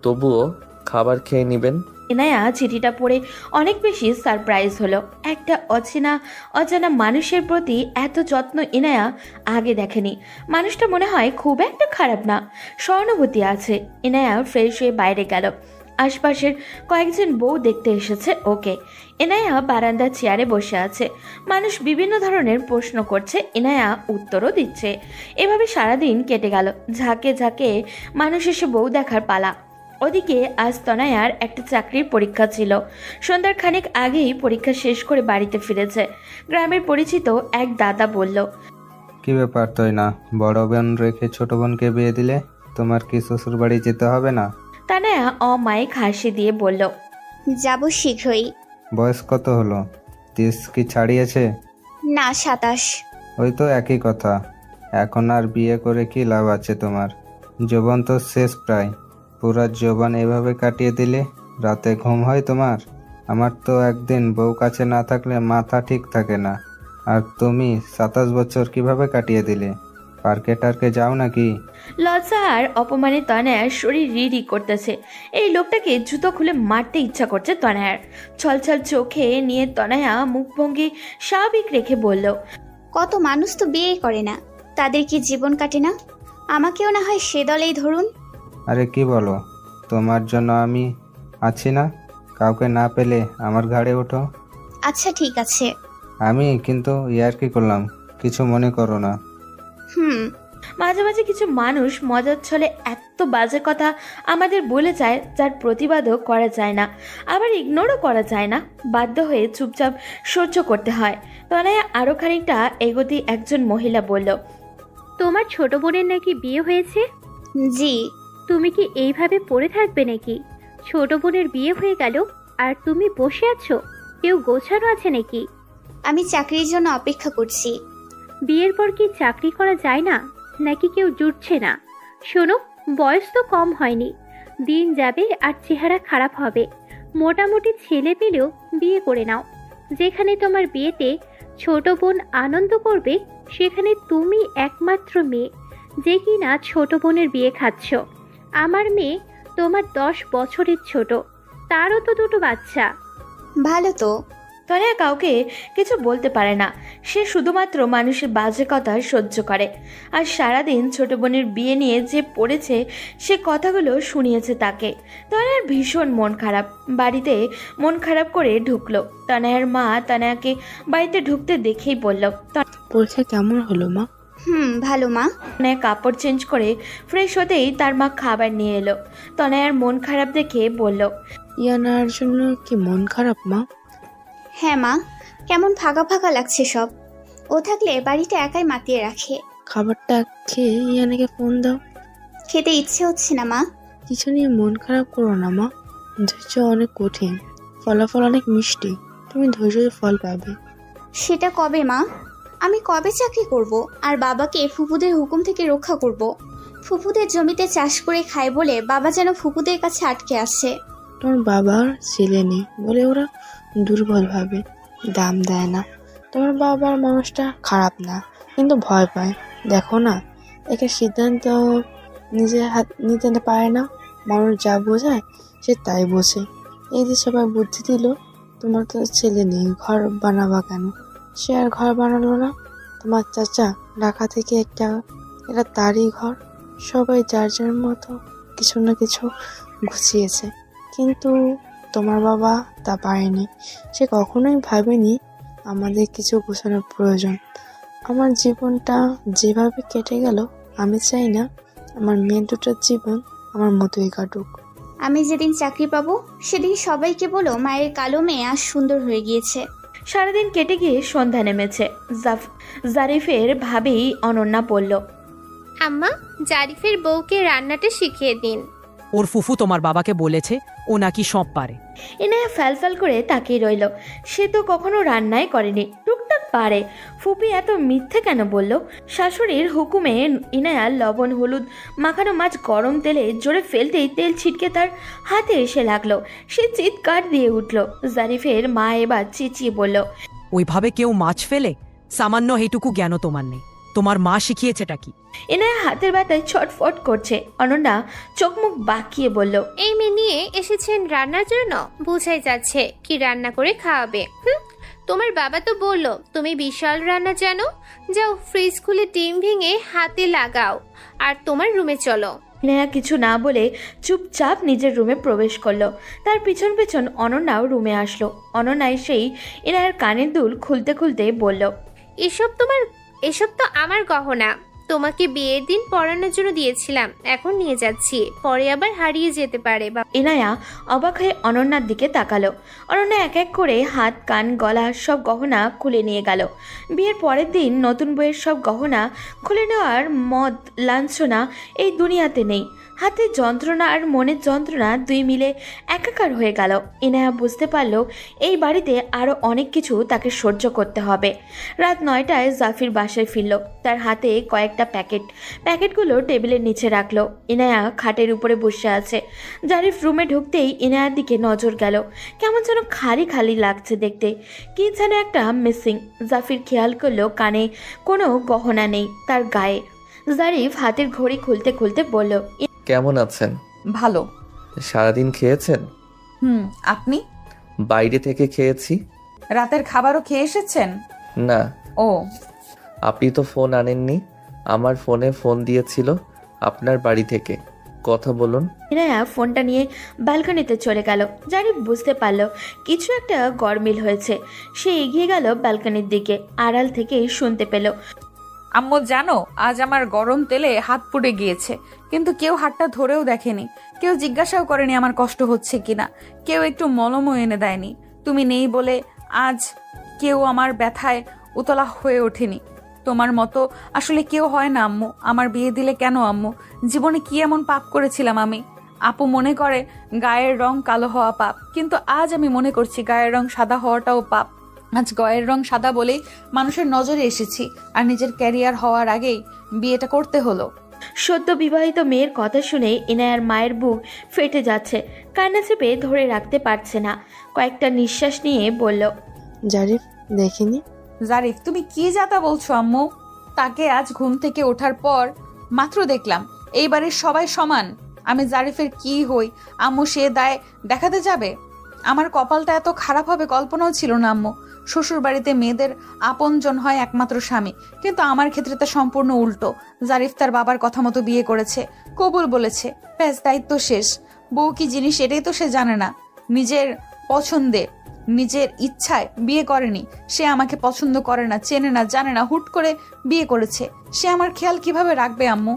তবুও খাবার খেয়ে নেবেন। ইনায়া চিঠিটা পড়ে অনেক বেশি সারপ্রাইজ হলো। একটা অজানা মানুষের প্রতি এত যত্ন ইনায়া আগে দেখেনি। মানুষটা মনে হয় খুব একটা খারাপ না, সহানুভূতি আছে। ইনায়া ফ্রেশ হয়ে বাইরে গেল। আশপাশের কয়েকজন বউ দেখতে এসেছে ওকে। ইনায়া বারান্দার চেয়ারে বসে আছে। মানুষ বিভিন্ন ধরনের প্রশ্ন করছে, ইনায়া উত্তরও দিচ্ছে। এভাবে সারাদিন কেটে গেল। ঝাঁকে ঝাঁকে মানুষ এসে বউ দেখার পালা। ওদিকে আজ তনয়ার একটা চাকরির পরীক্ষা ছিল। সন্ধ্যার খানিক আগেই পরীক্ষা শেষ করে বাড়িতে ফিরেছে। গ্রামের পরিচিত এক দাদা বলল, কি ব্যাপার তয়না, বড় বোন রেখে ছোট বোনকে বিয়ে দিলে? তোমার কি শ্বশুর বাড়ি যেতে হবে না? তনয়া অমায়িক হাসি দিয়ে বলল, যাব শীঘ্রই। বয়স কত হলো? 30 কি ছাড়িয়েছে? না, 27। ওই তো একই কথা। এখন আর বিয়ে করে কি লাভ আছে তোমার? যৌবন তো শেষ প্রায়। পুরা যৌবন এভাবে কাটিয়ে দিলে রাতে ঘুম হয় তোমার? আমার তো একদিন বউ কাছে না থাকলে মাথা ঠিক থাকে না। আর তুমি 27 বছর কিভাবে কাটিয়ে দিলে? পার্কে টার্কে যাও নাকি? লজ্জা আর অপমানে তনয়ার শরীর রিড়ি করতেছে। এই লোকটাকে জুতো খুলে মারতে ইচ্ছা করছে তনয়ার। ছলছল চোখে নিয়ে তনয়া মুখভঙ্গি স্বাভাবিক রেখে বলল, কত মানুষ তো বিয়ে করে না, তাদের কি জীবন কাটে না? আমাকেও না হয় সে দলেই ধরুন। আরে কি বলো? তোমার জন্য আমি আছি না? কাউকে না পেলে আমার ঘাড়ে ওঠো। আচ্ছা ঠিক আছে। আমি কিন্তু ইয়ার্কি করলাম, কিছু মনে করো না। মাঝে মাঝে কিছু মানুষ মজার ছলে এত বাজে কথা আমাদের বলে যায়, যার প্রতিবাদও করা যায় না, আবার ইগনোরও করা যায় না। বাধ্য হয়ে চুপচাপ সহ্য করতে হয়। তনয়া আরো খানিকটা এগোতে একজন মহিলা বলল, তোমার ছোট বোনের নাকি বিয়ে হয়েছে? জি। তুমি কি এইভাবে পড়ে থাকবে নাকি? ছোট বোনের বিয়ে হয়ে গেল আর তুমি বসে আছো? কেউ গোছানো আছে নাকি? আমি চাকরির জন্য অপেক্ষা করছি। বিয়ের পর কি চাকরি করা যায় না, নাকি কেউ জুটছে না? শোনো, বয়স তো কম হয়নি, দিন যাবে আর চেহারা খারাপ হবে। মোটামুটি ছেলে পেলেও বিয়ে করে নাও। যেখানে তোমার বিয়েতে ছোট বোন আনন্দ করবে, সেখানে তুমি একমাত্র মেয়ে যে কিনা ছোট বোনের বিয়ে খাচ্ছ। আমার মেয়ে তোমার 10 বছরের ছোট, তারও তো 2টো বাচ্চা। ভালো তো। তনয়া কাউকে কিছু বলতে পারে না। সে শুধুমাত্র মানুষের বাজে কথা সহ্য করে। আর সারাদিন ছোট বোনের বিয়ে নিয়ে যে পড়েছে, সে কথাগুলো শুনিয়েছে তাকে। তনয়ার ভীষণ মন খারাপ। বাড়িতে মন খারাপ করে ঢুকলো। তনয়ার মা তনয়াকে বাড়িতে ঢুকতে দেখেই বলল, পরীক্ষা কেমন হলো মা? ভালো মা। তনয়া কাপড় চেঞ্জ করে ফ্রেশ হতেই তার মা খাবার নিয়ে এলো। তনয়ার মন খারাপ দেখে বলল, ইয়ানার জন্য কি মন খারাপ মা? হ্যাঁ মা, কেমন ফাঁকা ফাঁকা লাগছে সব। ও থাকলে বাড়িটা একাই মাতিয়ে রাখে। খাবারটা খেয়ে ইয়ানাকে ফোন দাও। খেতে ইচ্ছে হচ্ছে না মা। কিছু নিয়ে মন খারাপ করো না মা, ধৈর্য অনেক কঠিন, ফলাফল অনেক মিষ্টি, তুমি ধৈর্যের ফল পাবে। সেটা কবে মা? আমি কবে চাকরি করব আর বাবাকে ফুপুদের হুকুম থেকে রক্ষা করব? ফুপুদের জমিতে চাষ করে খায় বলে বাবা যেন ফুপুদের কাছে আটকে আসছে। তোমার বাবার ছেলে নেই বলে ওরা দুর্বল ভাবে, দাম দেয় না। তোমার বাবার মানুষটা খারাপ না, কিন্তু ভয় পায়। দেখো না, একটা সিদ্ধান্ত নিজের হাত নিতে পারে না। মানুষ যা বোঝায় সে তাই বোঝে। এই যে সবাই বুদ্ধি দিল, তোমার তো ছেলে নেই, ঘর বানাবা কেন? সে আর ঘর বানালো না। তোমার চাচা ঢাকা থেকে এটা তারই ঘর। সবাই যার যার মতো কিছু না কিছু গুছিয়েছে, কিন্তু তোমার বাবা তা পারেনি। সে কখনোই ভাবেনি আমাদের কিছু গোছানোর প্রয়োজন। আমার জীবনটা যেভাবে কেটে গেল, আমি চাই না আমার মেয়ে দুটোর জীবন আমার মতোই কাটুক। আমি যেদিন চাকরি পাবো সেদিন সবাইকে বলো মায়ের কালো মেয়ে আজ সুন্দর হয়ে গিয়েছে। সারাদিন কেটে গিয়ে সন্ধ্যা নেমেছে। জারিফের ভাবেই অনন্যা বলল, আম্মা, জারিফের বউকে রান্নাটা শিখিয়ে দিন। ওর ফুফু তোমার বাবাকে বলেছে ও নাকি সব পারে। ইনায়া ফ্যালফ্যাল করে তাকিয়ে রইল। সে তো কখনো রান্নাই করেনি, টুকটাক পারে। ফুপি এত মিথ্যে কেন বলল? শাশুড়ির হুকুমে ইনায়া লবণ হলুদ মাখানো মাছ গরম তেলে জোরে ফেলতেই তেল ছিটকে তার হাতে এসে লাগলো। সে চিৎকার দিয়ে উঠল। জারিফের মা এবার চেঁচিয়ে বলল, ওইভাবে কেউ মাছ ফেলে? সামান্য এইটুকু জ্ঞানও তোমার নেই। তোমার মা শিখিয়েছেটা কি? ইনায়া হাতের ব্যথায় ছটফট করছে। অনন্যা চোখ মুখ বাঁকিয়ে বলল, এই মেয়ে নিয়ে এসেছেন রান্নার জন্য? বোঝাই যাচ্ছে কি রান্না করে খাওয়াবে। তোমার বাবা তো বললো তুমি বিশাল রান্না জানো। যাও, ফ্রিজ খুলে ডিম ভেঙে হাতে লাগাও আর তোমার রুমে চলো। ইনায়া কিছু না বলে চুপচাপ নিজের রুমে প্রবেশ করলো। তার পিছন পিছন অনন্যাও রুমে আসলো। অনন্যা সেই ইনায়ার কানের দুল খুলতে খুলতে বলল, এসব তো আমার গহনা। তোমাকে বিয়ের দিন পরানোর জন্য দিয়েছিলাম, এখন নিয়ে যাচ্ছি, পরে আবার হারিয়ে যেতে পারে। ইনায়া অবাক হয়ে অনন্যার দিকে তাকালো। অনন্যা এক এক করে হাত, কান, গলা সব গহনা খুলে নিয়ে গেল। বিয়ের পরের দিন নতুন বইয়ের সব গহনা খুলে নেওয়ার মদ লাঞ্ছনা এই দুনিয়াতে নেই। হাতে যন্ত্রণা আর মনের যন্ত্রণা দুই মিলে একাকার হয়ে গেল। ইনায়া বুঝতে পারল এই বাড়িতে আরও অনেক কিছু তাকে সহ্য করতে হবে। রাত 9টায় জাফির বাসায় ফিরল। তার হাতে কয়েকটা প্যাকেটগুলো টেবিলের নিচে রাখলো। ইনায়া খাটের উপরে বসে আছে। জারিফ রুমে ঢুকতেই ইনায়ার দিকে নজর গেল। কেমন যেন খালি খালি লাগছে দেখতে, কি যেন একটা মিসিং। জাফির খেয়াল করলো কানে কোনো গহনা নেই তার গায়ে। জারিফ হাতের ঘড়ি খুলতে খুলতে বলল, কেমন আছেন? ভালো। সারাদিন খেয়েছেন? আপনি? বাইরে থেকে খেয়েছি। রাতের খাবারও খেয়ে এসেছেন? না। ও, আপনি তো ফোন আনেননি। আমার ফোনে ফোন দিয়েছিল আপনার বাড়ি থেকে। কথা বলুন। ইনায়া ফোনটা নিয়ে ব্যালকনিতে চলে গেল। জারিফ বুঝতে পারল কিছু একটা গরমিল হয়েছে। সে এগিয়ে গেল ব্যালকনির দিকে। আড়াল থেকে শুনতে পেল, আম্মু জানো আজ আমার গরম তেলে হাত পুড়ে গিয়েছে, কিন্তু কেউ হাতটা ধরেও দেখেনি, কেউ জিজ্ঞাসাও করেনি আমার কষ্ট হচ্ছে কিনা, কেউ একটু মলমও এনে দেয়নি। তুমি নেই বলে আজ কেউ আমার ব্যথায় উতলা হয়ে ওঠেনি। তোমার মতো আসলে কেউ হয় না আম্মু। আমার বিয়ে দিলে কেন আম্মু? জীবনে কি এমন পাপ করেছিলাম আমি? আপু মনে করে গায়ের রং কালো হওয়া পাপ, কিন্তু আজ আমি মনে করছি গায়ের রং সাদা হওয়াটাও পাপ। আজ গায়ের রং সাদা বলেই মানুষের নজরে এসেছি, আর নিজের ক্যারিয়ার হওয়ার আগেই বিয়েটা করতে হলো। সদ্য বিবাহিত মেয়ের কথা শুনে ইনায়ার মায়ের বুক ফেটে যাচ্ছে। কান্না চেপে ধরে রাখতে পারছে না। কয়েকটা নিঃশ্বাস নিয়ে বলল, জারিফ দেখিনি। জারিফ, তুমি কি যাতা বলছো আম্মু? তাকে আজ ঘুম থেকে ওঠার পর মাত্র দেখলাম। এই বাড়ির সবাই সমান। আমি জারিফের কি হই আম্মু সে দায় দেখাতে যাবে? আমার কপালটা এত খারাপ হবে কল্পনাও ছিল না আম্মু। শ্বশুর বাড়িতে মেয়েদের আপনজন হয় একমাত্র স্বামী, কিন্তু আমার ক্ষেত্রে তা সম্পূর্ণ উল্টো। জারিফ তার বাবার কথা মতো বিয়ে করেছে, কবুল বলেছে, ব্যাস দায়িত্ব শেষ। বউ কি জিনিস এটাই তো সে জানে না। নিজের পছন্দে নিজের ইচ্ছায় বিয়ে করেনি। সে আমাকে পছন্দ করে না, চেনে না, জানে না, হুট করে বিয়ে করেছে। সে আমার খেয়াল কিভাবে রাখবে আম্মু?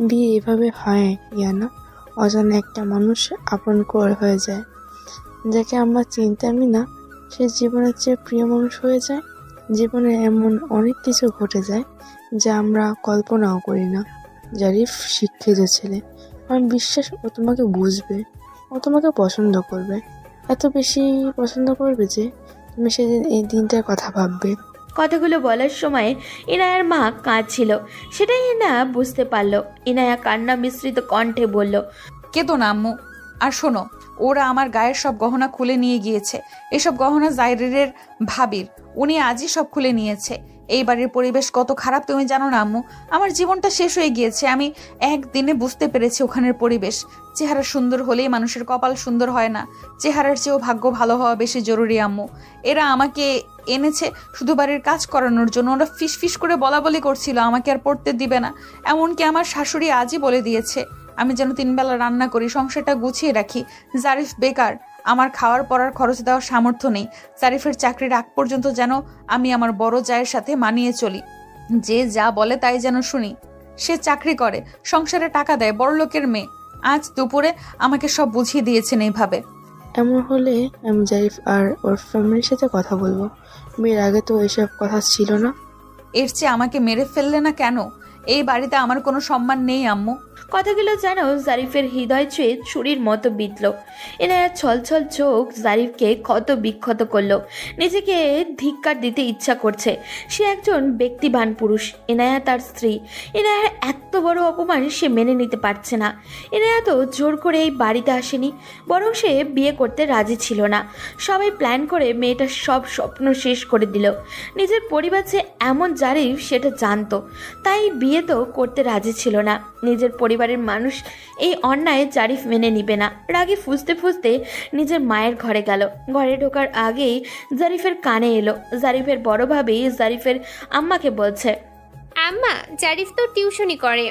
বিয়ে এভাবে হয় ইয়ানা, অজানা একটা মানুষ আপন করে হয়ে যায়। যাকে আমরা চিনতামই না সে জীবনের চেয়ে প্রিয় মানুষ হয়ে যায়। জীবনে এমন অনেক কিছু ঘটে যায় যা আমরা কল্পনাও করি না। জারিফ শিক্ষিত ছেলে, আমার বিশ্বাস ও তোমাকে বুঝবে, ও তোমাকে পছন্দ করবে, এত বেশি পছন্দ করবে যে তুমি সেদিন এই দিনটার কথা ভাববে। কথাগুলো বলার সময় ইনায়ার মা কাঁদছিল, সেটাই ইনায়া বুঝতে পারল। ইনায়া কান্না মিশ্রিত কণ্ঠে বলল, কেঁদো না আম্মু। আর শোনো, ওরা আমার গায়ের সব গহনা খুলে নিয়ে গিয়েছে। এসব গহনা জাইরের ভাবির, উনি আজই সব খুলে নিয়েছে। এই বাড়ির পরিবেশ কত খারাপ তুমি জানো না আম্মু? আমার জীবনটা শেষ হয়ে গিয়েছে। আমি একদিনে বুঝতে পেরেছি ওখানের পরিবেশ। চেহারা সুন্দর হলেই মানুষের কপাল সুন্দর হয় না, চেহারার চেয়েও ভাগ্য ভালো হওয়া বেশি জরুরি আম্মু। এরা আমাকে এনেছে শুধু বাড়ির কাজ করানোর জন্য। ওরা ফিস ফিস করে বলা বলি করছিল আমাকে আর পড়তে দিবে না। এমনকি আমার শাশুড়ি আজই বলে দিয়েছে আমি যেন 3 বেলা রান্না করি, সংসারটা গুছিয়ে রাখি। জারিফ বেকার, আমার খাওয়ার পড়ার খরচ দেওয়ার সামর্থ্য নেই। জারিফের চাকরির আগ পর্যন্ত যেন আমি আমার বড় জায়ের সাথে মানিয়ে চলি, যে যা বলে তাই যেন শুনি। সে চাকরি করে, সংসারে টাকা দেয়, বড়লোকের মেয়ে। আজ দুপুরে আমাকে সব বুঝিয়ে দিয়েছেন এইভাবে। এমন হলে আমি জারিফ আর ওর ফ্যামিলির সাথে কথা বলবো। মেয়ের আগে তো এসব কথা ছিল না। এর চেয়ে আমাকে মেরে ফেললে না কেন? এই বাড়িতে আমার কোনো সম্মান নেই আম্মু। কথাগুলো যেন জারিফের হৃদয় ছুঁয়ে ছুরির মতো বিঁধল। এনায়া ছলছল চোখ জারিফকে ক্ষত বিক্ষত করলো। নিজেকে ধিক্কার দিতে ইচ্ছা করছে। সে একজন ব্যক্তিবান পুরুষ, এনায়া তার স্ত্রী। এনায়ার এত বড় অপমান সে মেনে নিতে পারছে না। এনায়া তো জোর করে এই বাড়িতে আসেনি, বরং সে বিয়ে করতে রাজি ছিল না। সবাই প্ল্যান করে মেয়েটার সব স্বপ্ন শেষ করে দিল। নিজের পরিবার যে এমন জারিফ সেটা জানতো, তাই বিয়ে তো করতে রাজি ছিল না। নিজের পরিবারের মানুষ এই অন্যায় জারিফ মেনে নিবে না। রাগে ফুঁসতে ফুঁসতে নিজের মায়ের ঘরে গেল। ঘরে ঢোকার আগেই জারিফের কানে এলো। জারিফের বড় ভাবি জারিফের আম্মাকে বলছে, আম্মা, জারিফ তো টিউশনি করে।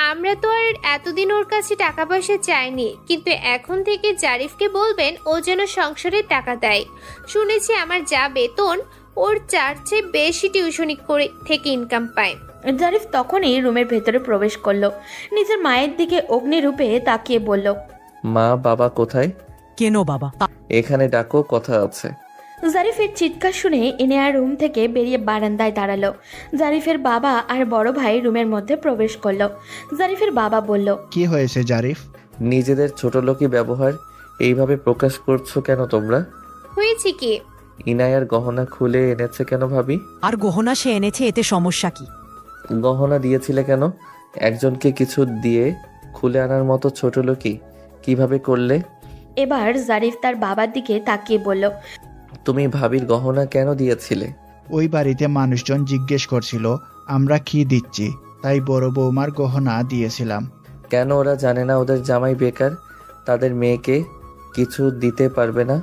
আমরা তো আর এতদিন ওর কাছে টাকা পয়সা চাইনি, কিন্তু এখন থেকে জারিফকে বলবেন ও যেন সংসারে টাকা দেয়। শুনেছি আমার যা বেতন ওর 4 চেয়ে বেশি টিউশনি করে থেকে ইনকাম পায়। জারিফ তখনই রুমের ভেতরে প্রবেশ করলো। নিজের মায়ের দিকে অগ্নিরূপে তাকিয়ে বলল, মা বাবা কোথায়? কেন বাবা? এখানে ডাকো, কথা আছে। জারিফের চিৎকার শুনে ইনেয়া রুম থেকে বেরিয়ে বারান্দায় দাঁড়ালো। জারিফের বাবা আর বড় ভাই রুমের মধ্যে প্রবেশ করলো। জারিফের বাবা বলল, কি হয়েছে জারিফ? নিজেদের ছোটলোকি ব্যবহার এইভাবে প্রকাশ করছো কেন তোমরা? হয়েছে কি? ইনায়ার গহনা খুলে এনেছে কেন ভাবি? আর গহনা সে এনেছে, এতে সমস্যা কি? গহনা দিয়েছিলে কেন? একজনকে কিছু দিয়ে খুলে আনার মতো ছোটলোকি কিভাবে করলে? এবার জারিফ তার বাবার দিকে তাকিয়ে বলল, তুমি ভাবির গহনা কেন দিয়েছিলে? ওই বাড়িতে মানুষজন জিজ্ঞেস করছিল আমরা কি দিচ্ছি, তাই বড় বৌমার গহনা দিয়েছিলাম। কেন ওরা জানে না ওদের জামাই বেকার, তাদের মেয়েকে কিছু দিতে পারবে না?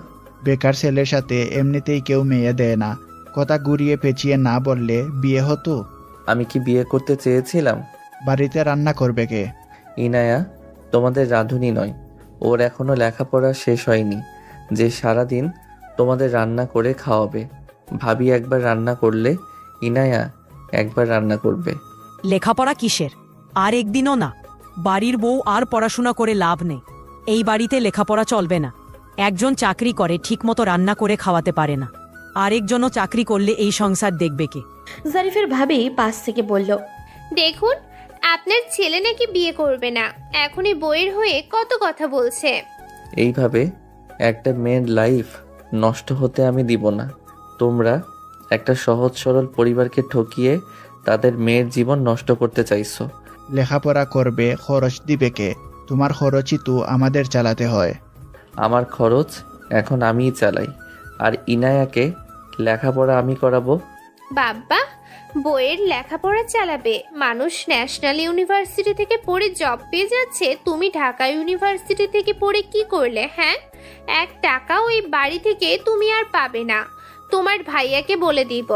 বেকার ছেলের সাথে এমনিতেই কেউ মেয়ে দেয় না। কথা ঘুরিয়ে পেঁচিয়ে না বললে বিয়ে হতো? আমি কি বিয়ে করতে চেয়েছিলাম? বাড়িতে রান্না করবে কে? ইনায়া তোমাদের রাঁধুনি নয়, ওর এখনো লেখাপড়া শেষ হয়নি যে সারাদিন তোমাদের রান্না করে খাওয়াবে। ভাবি একবার রান্না করলে ইনায়া একবার রান্না করবে। লেখাপড়া কিসের? আর একদিনও না। বাড়ির বউ আর পড়াশোনা করে লাভ নেই। এই বাড়িতে লেখাপড়া চলবে না। একজন চাকরি করে, ঠিকমতো রান্না করে খাওয়াতে পারে না। আরেকজনও চাকরি করলে এই সংসার দেখবে কে? জারিফের ভাবি পাশ থেকে বলল, দেখুন, আপনার ছেলে নাকি বিয়ে করবে না, এখনই বইয়ের হয়ে কত কথা বলছে। এইভাবে একটা মেয়ের লাইফ নষ্ট হতে আমি দিব না। তোমরা একটা সহজ সরল পরিবারকে ঠকিয়ে তাদের মেয়ের জীবন নষ্ট করতে চাইছো। লেখাপড়া করবে, খরচ দিবে কে? তোমার খরচই তো আমাদের চালাতে হয়। আমার খরচ এখন আমিই চালাই, আর ইনায়াকে লেখাপড়া আমি করাবো। বাবা, বইয়ের লেখাপড়া চালাবে? মানুষ ন্যাশনাল ইউনিভার্সিটি থেকে পড়ে জব পেয়ে যাচ্ছে, তুমি ঢাকা ইউনিভার্সিটি থেকে পড়ে কি করলে? হ্যাঁ, 1 টাকাও ওই বাড়ি থেকে তুমি আর পাবে না। তোমার ভাইয়াকে বলে দিব,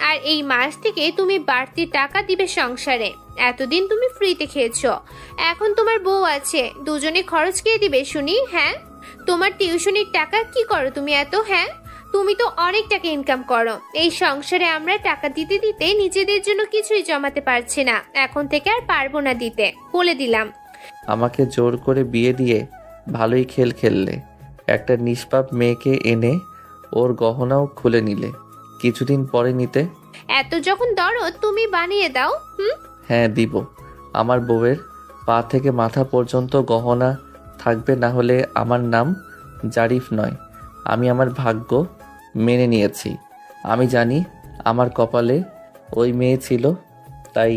আর এই মাস থেকে তুমি বাড়তি টাকা দিবে সংসারে। এতদিন তুমি ফ্রিতে খেয়েছো, এখন তোমার বউ আছে, দুজনে খরচ কে দিবে শুনি? হ্যাঁ, তোমার টিউশনির টাকা কি করো তুমি এত? হ্যাঁ, তুমি তো অনেক টাকা ইনকাম করো। এই সংসারে আমরা টাকা দিতে দিতে নিজেদের জন্য কিছুই জমাতে পারছি না, এখন থেকে আর পারবো না দিতে, বলে দিলাম। আমাকে জোর করে বিয়ে দিয়ে ভালোই খেললে। একটা নিষ্পাপ মেয়েকে এনে ওর গহনাও খুলে নিলে, কিছুদিন পরে নিতে। এত যখন দরদ, তুমি বানিয়ে দাও। হ্যাঁ দিব। আমার বউয়ের পা থেকে মাথা পর্যন্ত গহনা থাকবে, না হলে আমার নাম জারিফ নয়। আমি আমার ভাগ্য মেনে নিয়েছি। আমি জানি আমার কপালে ওই মেয়ে ছিল, তাই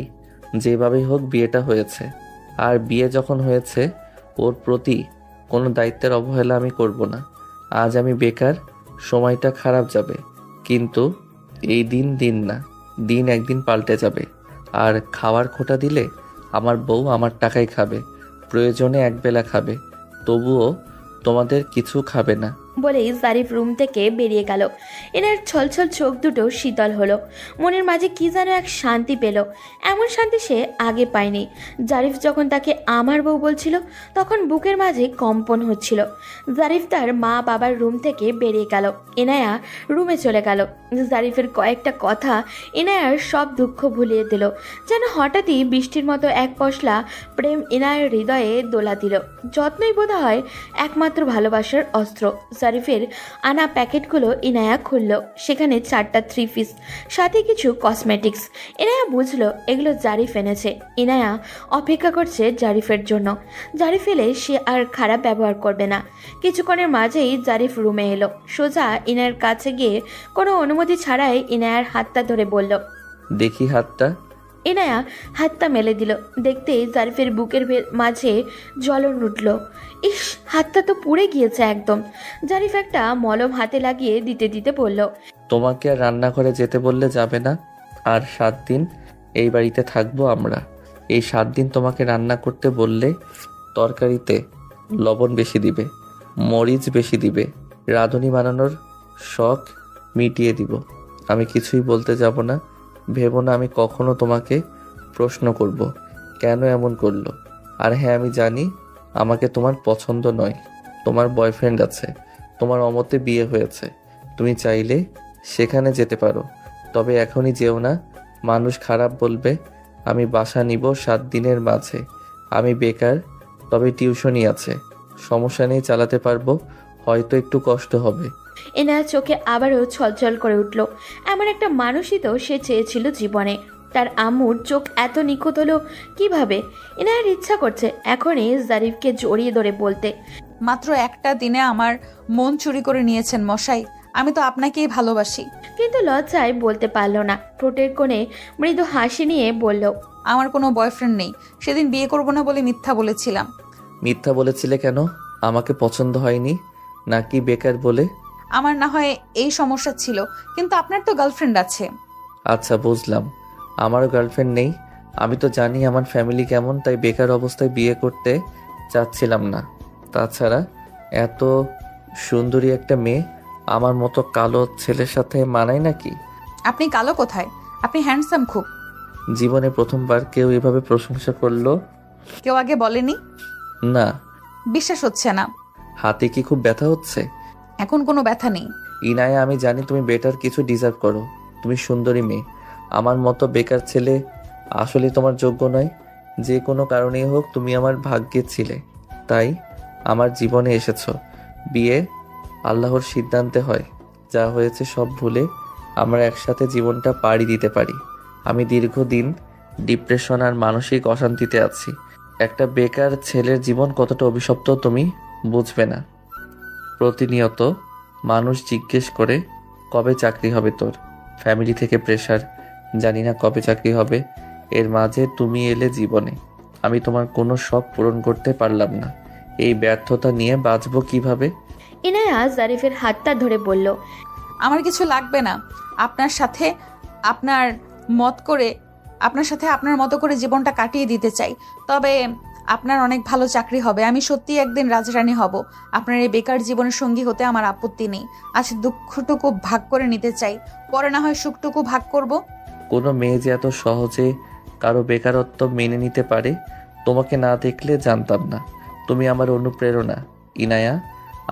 যেভাবেই হোক বিয়েটা হয়েছে। আর বিয়ে যখন হয়েছে, ওর প্রতি কোনো দায়িত্বের অবহেলা আমি করব না। আজ আমি বেকার, সময়টা খারাপ যাবে, কিন্তু এই দিন দিন না, দিন একদিন পাল্টে যাবে। আর খাওয়ার খোঁটা দিলে আমার বউ আমার টাকায় খাবে, প্রয়োজনে একবেলা খাবে, তবুও তোমাদের কিছু খাবে না। বলেই জারিফ রুম থেকে বেরিয়ে গেল। এনার ছলছল চোখ দুটো শীতল হলো, মনের মাঝে কি যেন এক শান্তি পেল। এমন শান্তি সে আগে পায়নি। জারিফ যখন তাকে আমার বউ বলছিল তখন বুকের মাঝে কম্পন হচ্ছিল। জারিফ তার মা বাবার রুম থেকে বেরিয়ে গেল। এনায়া রুমে চলে গেল। জারিফের কয়েকটা কথা এনায়ার সব দুঃখ ভুলিয়ে দিল। যেন হঠাৎই বৃষ্টির মতো এক পশলা প্রেম এনায়ার হৃদয়ে দোলা দিল। যত্নই বোধ হয় একমাত্র ভালোবাসার অস্ত্র। জারিফের আনা প্যাকেটগুলো ইনায়া খুলল। সেখানে 4টা 3 পিস, সাথে কিছু কসমেটিক্স। ইনায়া বুঝলো এগুলো জারিফ এনেছে। ইনায়া অপেক্ষা করছে জারিফের জন্য। জারিফ এলে সে আর খারাপ ব্যবহার করবে না। কিছুক্ষণের মাঝেই জারিফ রুমে এলো। সোজা ইনায়ার কাছে গিয়ে কোনো অনুমতি ছাড়াই ইনায়ার হাতটা ধরে বলল, দেখি হাতটা। ইনায়া হাতটা মেলে দিল। দেখতেই জারিফের বুকের মাঝে জ্বলন উঠল। ইস, হাতটা তো পুড়ে গিয়েছে একদম। জারিফ একটা মলম হাতে লাগিয়ে দিতে দিতে বলল, তোমাকে আর রান্নাঘরে যেতে বললে যাবে না। আর 7 দিন এই বাড়িতে থাকবো আমরা। এই 7 দিন তোমাকে রান্না করতে বললে তরকারিতে লবণ বেশি দিবে, মরিচ বেশি দিবে, রাঁধুনি বানানোর শখ মিটিয়ে দিব। আমি কিছুই বলতে যাব না। ভেবো না আমি কখনো তোমাকে প্রশ্ন করব কেন এমন করলো। আর হ্যাঁ, আমি জানি আমাকে তোমার পছন্দ নয়। তোমার বয়ফ্রেন্ড আছে, তোমার অমতে বিয়ে হয়েছে। তুমি চাইলে সেখানে যেতে পারো, তবে এখনই যেও না। মানুষ খারাপ বলবে। আমি বাসা নিব 7 দিনের মাঝে। আমি বেকার, তবে টিউশনই আছে, সমস্যা নেই, চালাতে পারবো। হয়তো একটু কষ্ট হবে। এনার চোখে আবারও ছলছল করে উঠল। এমন একটা মানুষই তো সে চেয়েছিল জীবনে। তার আম্মুর চোখ এত নিখুঁত হলো কিভাবে? এনার ইচ্ছা করছে এখনই জারিফকে জড়িয়ে ধরে বলতে, মাত্র একটা দিনে আমার মন চুরি করে নিয়েছেন মশাই। আমি তো আপনাকেই ভালোবাসি। কিন্তু লজ্জায় বলতে পারল না। ঠোঁটের কোণে মৃদু হাসি নিয়ে বলল, আমার কোনো বয়ফ্রেন্ড নেই। সেদিন বিয়ে করব না বলে মিথ্যা বলেছিলাম। মিথ্যা বলেছিলে কেন? আমাকে পছন্দ হয়নি নাকি বেকার বলে? আমার না হয় এই সমস্যা ছিল, কিন্তু আপনার তো গার্লফ্রেন্ড আছে। আচ্ছা, বুঝলাম। আমারও গার্লফ্রেন্ড নেই। আমি তো জানি আমার ফ্যামিলি কেমন, তাই বেকার অবস্থায় বিয়ে করতে চাচ্ছিলাম না। তাছাড়া এত সুন্দরী একটা মেয়ে আমার মতো কালো ছেলের সাথে মানায় নাকি? আপনি কালো কোথায়? আপনি হ্যান্ডসাম খুব। জীবনে প্রথমবার কেউ এভাবে প্রশংসা করলো। কেউ আগে বলেনি? না। বিশ্বাস হচ্ছে না। হাতে কি খুব ব্যথা হচ্ছে? এখন কোনো ব্যথা নেই। ইনায়া, আমি জানি তুমি বেটার কিছু ডিজার্ভ করো। তুমি সুন্দরী মেয়ে। আমার মতো বেকার ছেলে আসলে তোমার যোগ্য নয়। যে কোনো কারণেই হোক তুমি আমার ভাগ্যে ছিলে, তাই আমার জীবনে এসেছো। বিয়ে আল্লাহর সিদ্ধান্তে হয়। যা হয়েছে সব ভুলে আমরা একসাথে জীবনটা পাড়ি দিতে পারি। আমি দীর্ঘদিন ডিপ্রেশন আর মানসিক অশান্তিতে আছি। একটা বেকার ছেলের জীবন কতটা অভিশপ্ত তুমি বুঝবে না। প্রতিনিয়ত মানুষ জিজ্ঞেস করে কবে চাকরি হবে তোর। ফ্যামিলি থেকে প্রেশার, জানি না কবে চাকরি হবে। এর মাঝে তুমি এলে জীবনে। আমি তোমার কোনো শখ পূরণ করতে পারলাম না। এই ব্যর্থতা নিয়ে বাঁচবো কিভাবে? ইনায়া জারিফের হাতটা ধরে বলল, আমার কিছু লাগবে না। আপনার সাথে আপনার মতো করে জীবনটা কাটিয়ে দিতে চাই। তবে আপনার অনেক ভালো চাকরি হবে। আমি সত্যিই একদিন রাজরানী হব। আপনার এই বেকার জীবনের সঙ্গী হতে আমার আপত্তি নেই। আজ দুঃখটুকু ভাগ করে নিতে চাই, পরে না হয় সুখটুকু ভাগ করব। কোনো মেয়ে যে এত সহজে কারো বেকারত্ব মেনে নিতে পারে, তোমাকে না দেখলে জানতাম না। তুমি আমার অনুপ্রেরণা ইনায়া।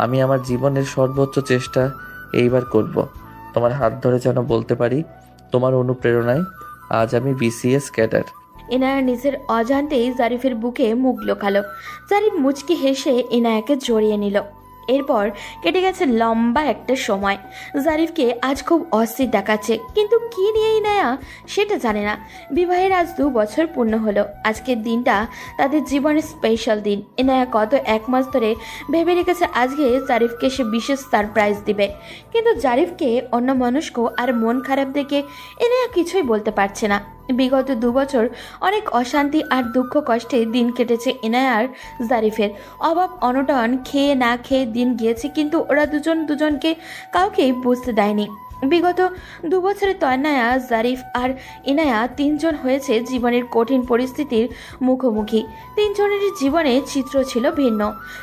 আমি আমার জীবনের সর্বোচ্চ চেষ্টা এইবার করব। তোমার হাত ধরে যেন বলতে পারি, তোমার অনুপ্রেরণায় আজ আমি BCS ক্যাডার। ইনায়া নিজের অজান্তেই জারিফের বুকে মুখ লোকালো। জারিফ মুচকি হেসে ইনায়াকে জড়িয়ে নিল। এরপর কেটে গেছে লম্বা একটা সময়। জারিফকে আজ খুব অস্থির দেখাচ্ছে, কিন্তু কি নিয়ে ইনায়া সেটা জানে না। বিবাহের আজ 2 বছর পূর্ণ হলো। আজকের দিনটা তাদের জীবনের স্পেশাল দিন। ইনায়া গত 1 মাস ধরে ভেবে রেখেছে আজকে জারিফকে সে বিশেষ সারপ্রাইজ দিবে, কিন্তু জারিফকে অন্যমনস্ক আর মন খারাপ দেখে ইনায়া কিছুই বলতে পারছে না। বিগত 2 বছর অনেক অশান্তি আর দুঃখ কষ্টে দিন কেটেছে ইনায়ার জারিফের। অভাব অনটন, খেয়ে না খেয়ে দিন গিয়েছে, কিন্তু ওরা দুজনকে কাউকেই বুঝতে দেয়নি। বিগত 2 বছরে তন্ময়া, জারিফ আর ইনায়া 3 জন হয়েছে জীবনের কঠিন পরিস্থিতির মুখোমুখি। 3 জনের জীবনে চিত্র ছিল ভিন্ন।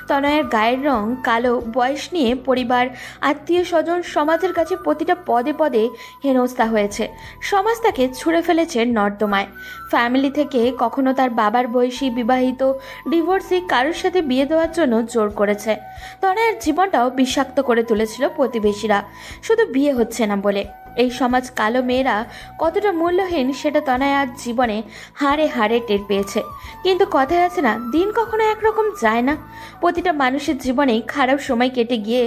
তনয়ার গায়ের রং কালো, বয়স নিয়ে পরিবার, আত্মীয় স্বজন, সমাজের কাছে প্রতিটা পদে পদে হেনস্থা হয়েছে। সমাজ তাকে ছুঁড়ে ফেলেছে নর্দমায়। ফ্যামিলি থেকে কখনো তার বাবার বয়সী বিবাহিত ডিভোর্সি কারোর সাথে বিয়ে দেওয়ার জন্য জোর করেছে। তনয়ার জীবনটাও বিষাক্ত করে তুলেছিল প্রতিবেশীরা, শুধু বিয়ে হচ্ছে না বলে। এই সমাজ কালো মেয়েরা কতটা মূল্যহীন সেটা তনয়ার জীবনে হাড়ে হাড়ে টের পেয়েছে। কিন্তু কথায় আছে না, দিন কখনো একরকম যায় না। প্রতিটা মানুষের জীবনেই খারাপ সময় কেটে গিয়ে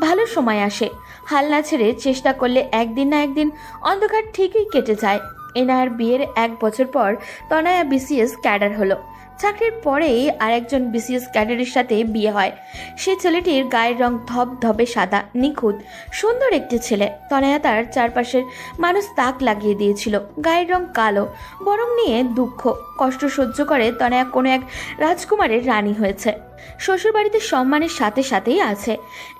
ভালো সময় আসে। হাল না ছেড়ে চেষ্টা করলে একদিন না একদিন অন্ধকার ঠিকই কেটে যায়। এনার বিয়ের 1 বছর পর তনয়া বিসিএস ক্যাডার হলো। চাকরির পরেই আরেকজন বিসিএস ক্যাডারের সাথে বিয়ে হয়। সে ছেলেটির গায়ের রং ধবধবে সাদা, নিখুঁত, সুন্দর একটি ছেলে। তনয়া তার চারপাশের মানুষ তাক লাগিয়ে দিয়েছিল। গায়ের রং কালো, বরং নিয়ে দুঃখ কষ্ট সহ্য করে তনয়া কোনো এক রাজকুমারের রানী হয়েছে। শ্বশুরবাড়িতে সম্মানের সাথে সাথেই আছে।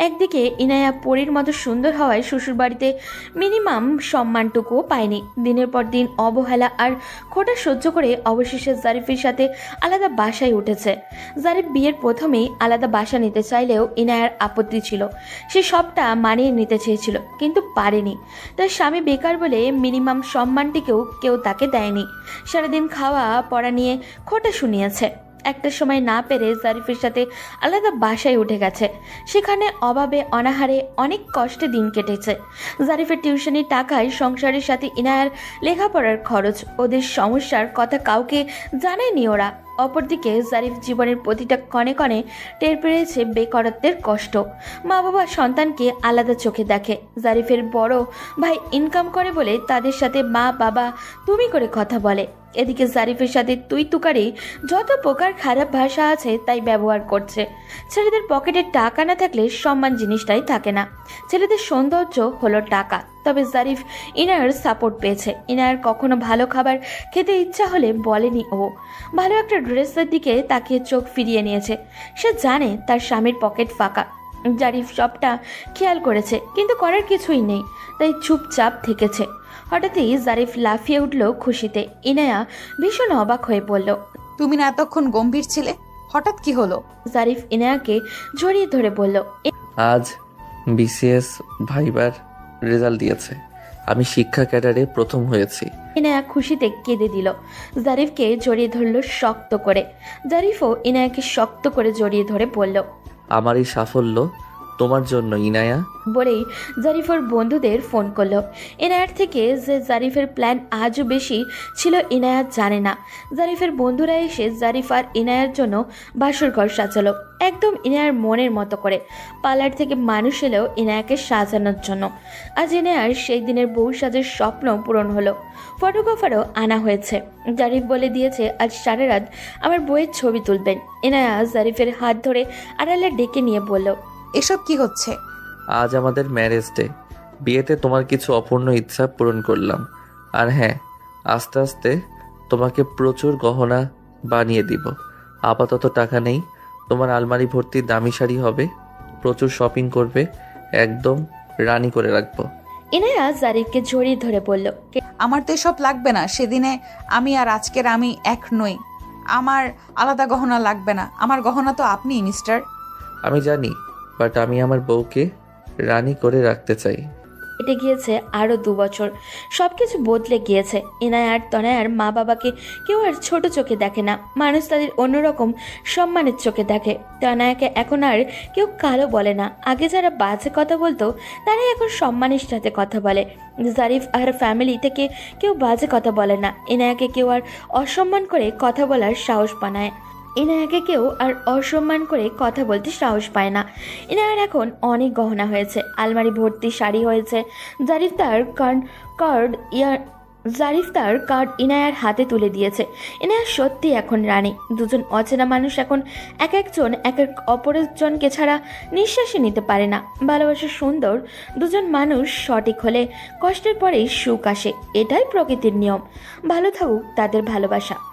একদিকে ইনায়া পরীর মতো সুন্দর হওয়ায় শ্বশুরবাড়িতে মিনিমাম সম্মানটুকুও পায়নি। দিনের পর দিন অবহেলা আর খোটা সহ্য করে অবশেষে জারিফের সাথে আলাদা বাসায় উঠেছে। জারিফ বিয়ের প্রথমেই আলাদা বাসা নিতে চাইলেও ইনায়ার আপত্তি ছিল। সে সবটা মানিয়ে নিতে চেয়েছিল, কিন্তু পারেনি। তার স্বামী বেকার বলে মিনিমাম সম্মানটিকেও কেউ তাকে দেয়নি। সারাদিন খাওয়া পড়া নিয়ে খোটা শুনিয়েছে। একটা সময় না পেরে জারিফের সাথে আলাদা বাসায় উঠে গেছে। সেখানে অভাবে অনাহারে অনেক কষ্টে দিন কেটেছে। জারিফের টিউশনির টাকায় সংসারের সাথে ইনায়ার লেখাপড়ার খরচ। ওদের সমস্যার কথা কাউকে জানায়নি ওরা। অপরদিকে জারিফ জীবনের প্রতিটা কণে কণে টের পেয়েছে বেকারত্বের কষ্ট। মা বাবা সন্তানকে আলাদা চোখে দেখে। জারিফের বড় ভাই ইনকাম করে বলে তাদের সাথে মা বাবা তুমি করে কথা বলে। এদিকে জারিফের সাথে তুই তুকারি যত প্রকার খারাপ ভাষা আছে তাই ব্যবহার করছে। ছেলেদের পকেটে টাকা না থাকলে সম্মান জিনিসটাই থাকে না। ছেলেদের সৌন্দর্য হলো টাকা। তবে জারিফ ইনায়ার সাপোর্ট পেয়েছে। ইনায়ার কখনো ভালো খাবার খেতে ইচ্ছা হলে বলেনি ও। ভালো একটা ড্রেসের দিকে তাকিয়ে চোখ ফিরিয়ে নিয়েছে। সে জানে তার স্বামীর পকেট ফাঁকা। জারিফ সবটা খেয়াল করেছে, কিন্তু করার কিছুই নেই, তাই চুপচাপ থেকেছে। হঠাৎই জারিফ লাফিয়ে উঠল খুশিতে। ইনায়া ভীষণ অবাক হয়ে বলল, তুমি না এতক্ষণ গম্ভীর ছিলে, হঠাৎ কি হলো? জারিফ ইনায়াকে জড়িয়ে ধরে বলল, আজ বিসিএস ভাইবার রেজাল্ট দিয়েছে। আমি শিক্ষা ক্যাডারে প্রথম হয়েছি। ইনায়া খুশিতে কেঁদে দিল। জারিফকে জড়িয়ে ধরল শক্ত করে। জারিফও ইনায়াকে শক্ত করে জড়িয়ে ধরে বলল, আমার এই সাফল্য তোমার জন্য ইনায়া। বলেই জারিফের বন্ধুদের ফোন করলো। ইনায়ার থেকে যে জারিফের প্ল্যান আজও বেশি ছিল ইনায়া জানে না। জারিফের বন্ধুরা এসে জারিফ আর ইনায়ার জন্য বাসর ঘর সাজালো, একদম ইনায়ার মনের মতো করে। পার্লার থেকে মানুষ এলেও ইনায়াকে সাজানোর জন্য। আজ ইনায়ার সেই দিনের বউ সাজের স্বপ্ন পূরণ হলো। ফটোগ্রাফারও আনা হয়েছে। জারিফ বলে দিয়েছে আজ সারা রাত আমার বউয়ের ছবি তুলবেন। ইনায়া জারিফের হাত ধরে আড়ালে ডেকে নিয়ে বলল, এসব কি হচ্ছে? আজ আমাদের ম্যারেজ ডে। বিয়েতে তোমার কিছু অপূর্ণ ইচ্ছা পূরণ করলাম। আর হ্যাঁ, আস্তে আস্তে তোমাকে প্রচুর গহনা বানিয়ে দিব। আপাতত টাকা নেই। তোমার আলমারি ভর্তি দামি শাড়ি হবে, প্রচুর শপিং করবে, একদম রানী করে রাখবো। ইনায়া জারিফকে জড়িয়ে ধরে বলল, আমার তো এসব লাগবে না। সেদিনে আমি আর আজকের আমি এক নই। আমার আলাদা গহনা লাগবে না। আমার গহনা তো আপনিই মিস্টার। আমি জানি, বাট আমি আমার বউকে রানী করে রাখতে চাই। কেটে গিয়েছে আরো 2 বছর। সবকিছু বদলে গিয়েছে। ইনায়া আর তনয়ার মা বাবাকে কেউ আর ছোট চোখে দেখে না। মানুষ তাদের অন্যরকম সম্মানের চোখে দেখে। তনয়াকে এখন আর কেউ কালো বলে না। আগে যারা বাজে কথা বলতো তারাই এখন সম্মানের সাথে কথা বলে। জারিফ আর ফ্যামিলি থেকে কেউ বাজে কথা বলে না। ইনায়াকে কেউ আর অসম্মান করে কথা বলার সাহস বানায়। ইনায়াকে কেউ আর অসম্মান করে কথা বলতে সাহস পায় না। ইনায়ার এখন অনেক গহনা হয়েছে, আলমারি ভর্তি শাড়ি হয়েছে। জারিফ তার কার্ড ইনায়ার হাতে তুলে দিয়েছে। ইনায়া সত্যি এখন রানী। দুজন অচেনা মানুষ এখন এক একজন এক এক অপরজনকে ছাড়া নিঃশ্বাসে নিতে পারে না। ভালোবাসা সুন্দর, দুজন মানুষ সঠিক হলে কষ্টের পরেই সুখ আসে, এটাই প্রকৃতির নিয়ম। ভালো থাকুক তাদের ভালোবাসা।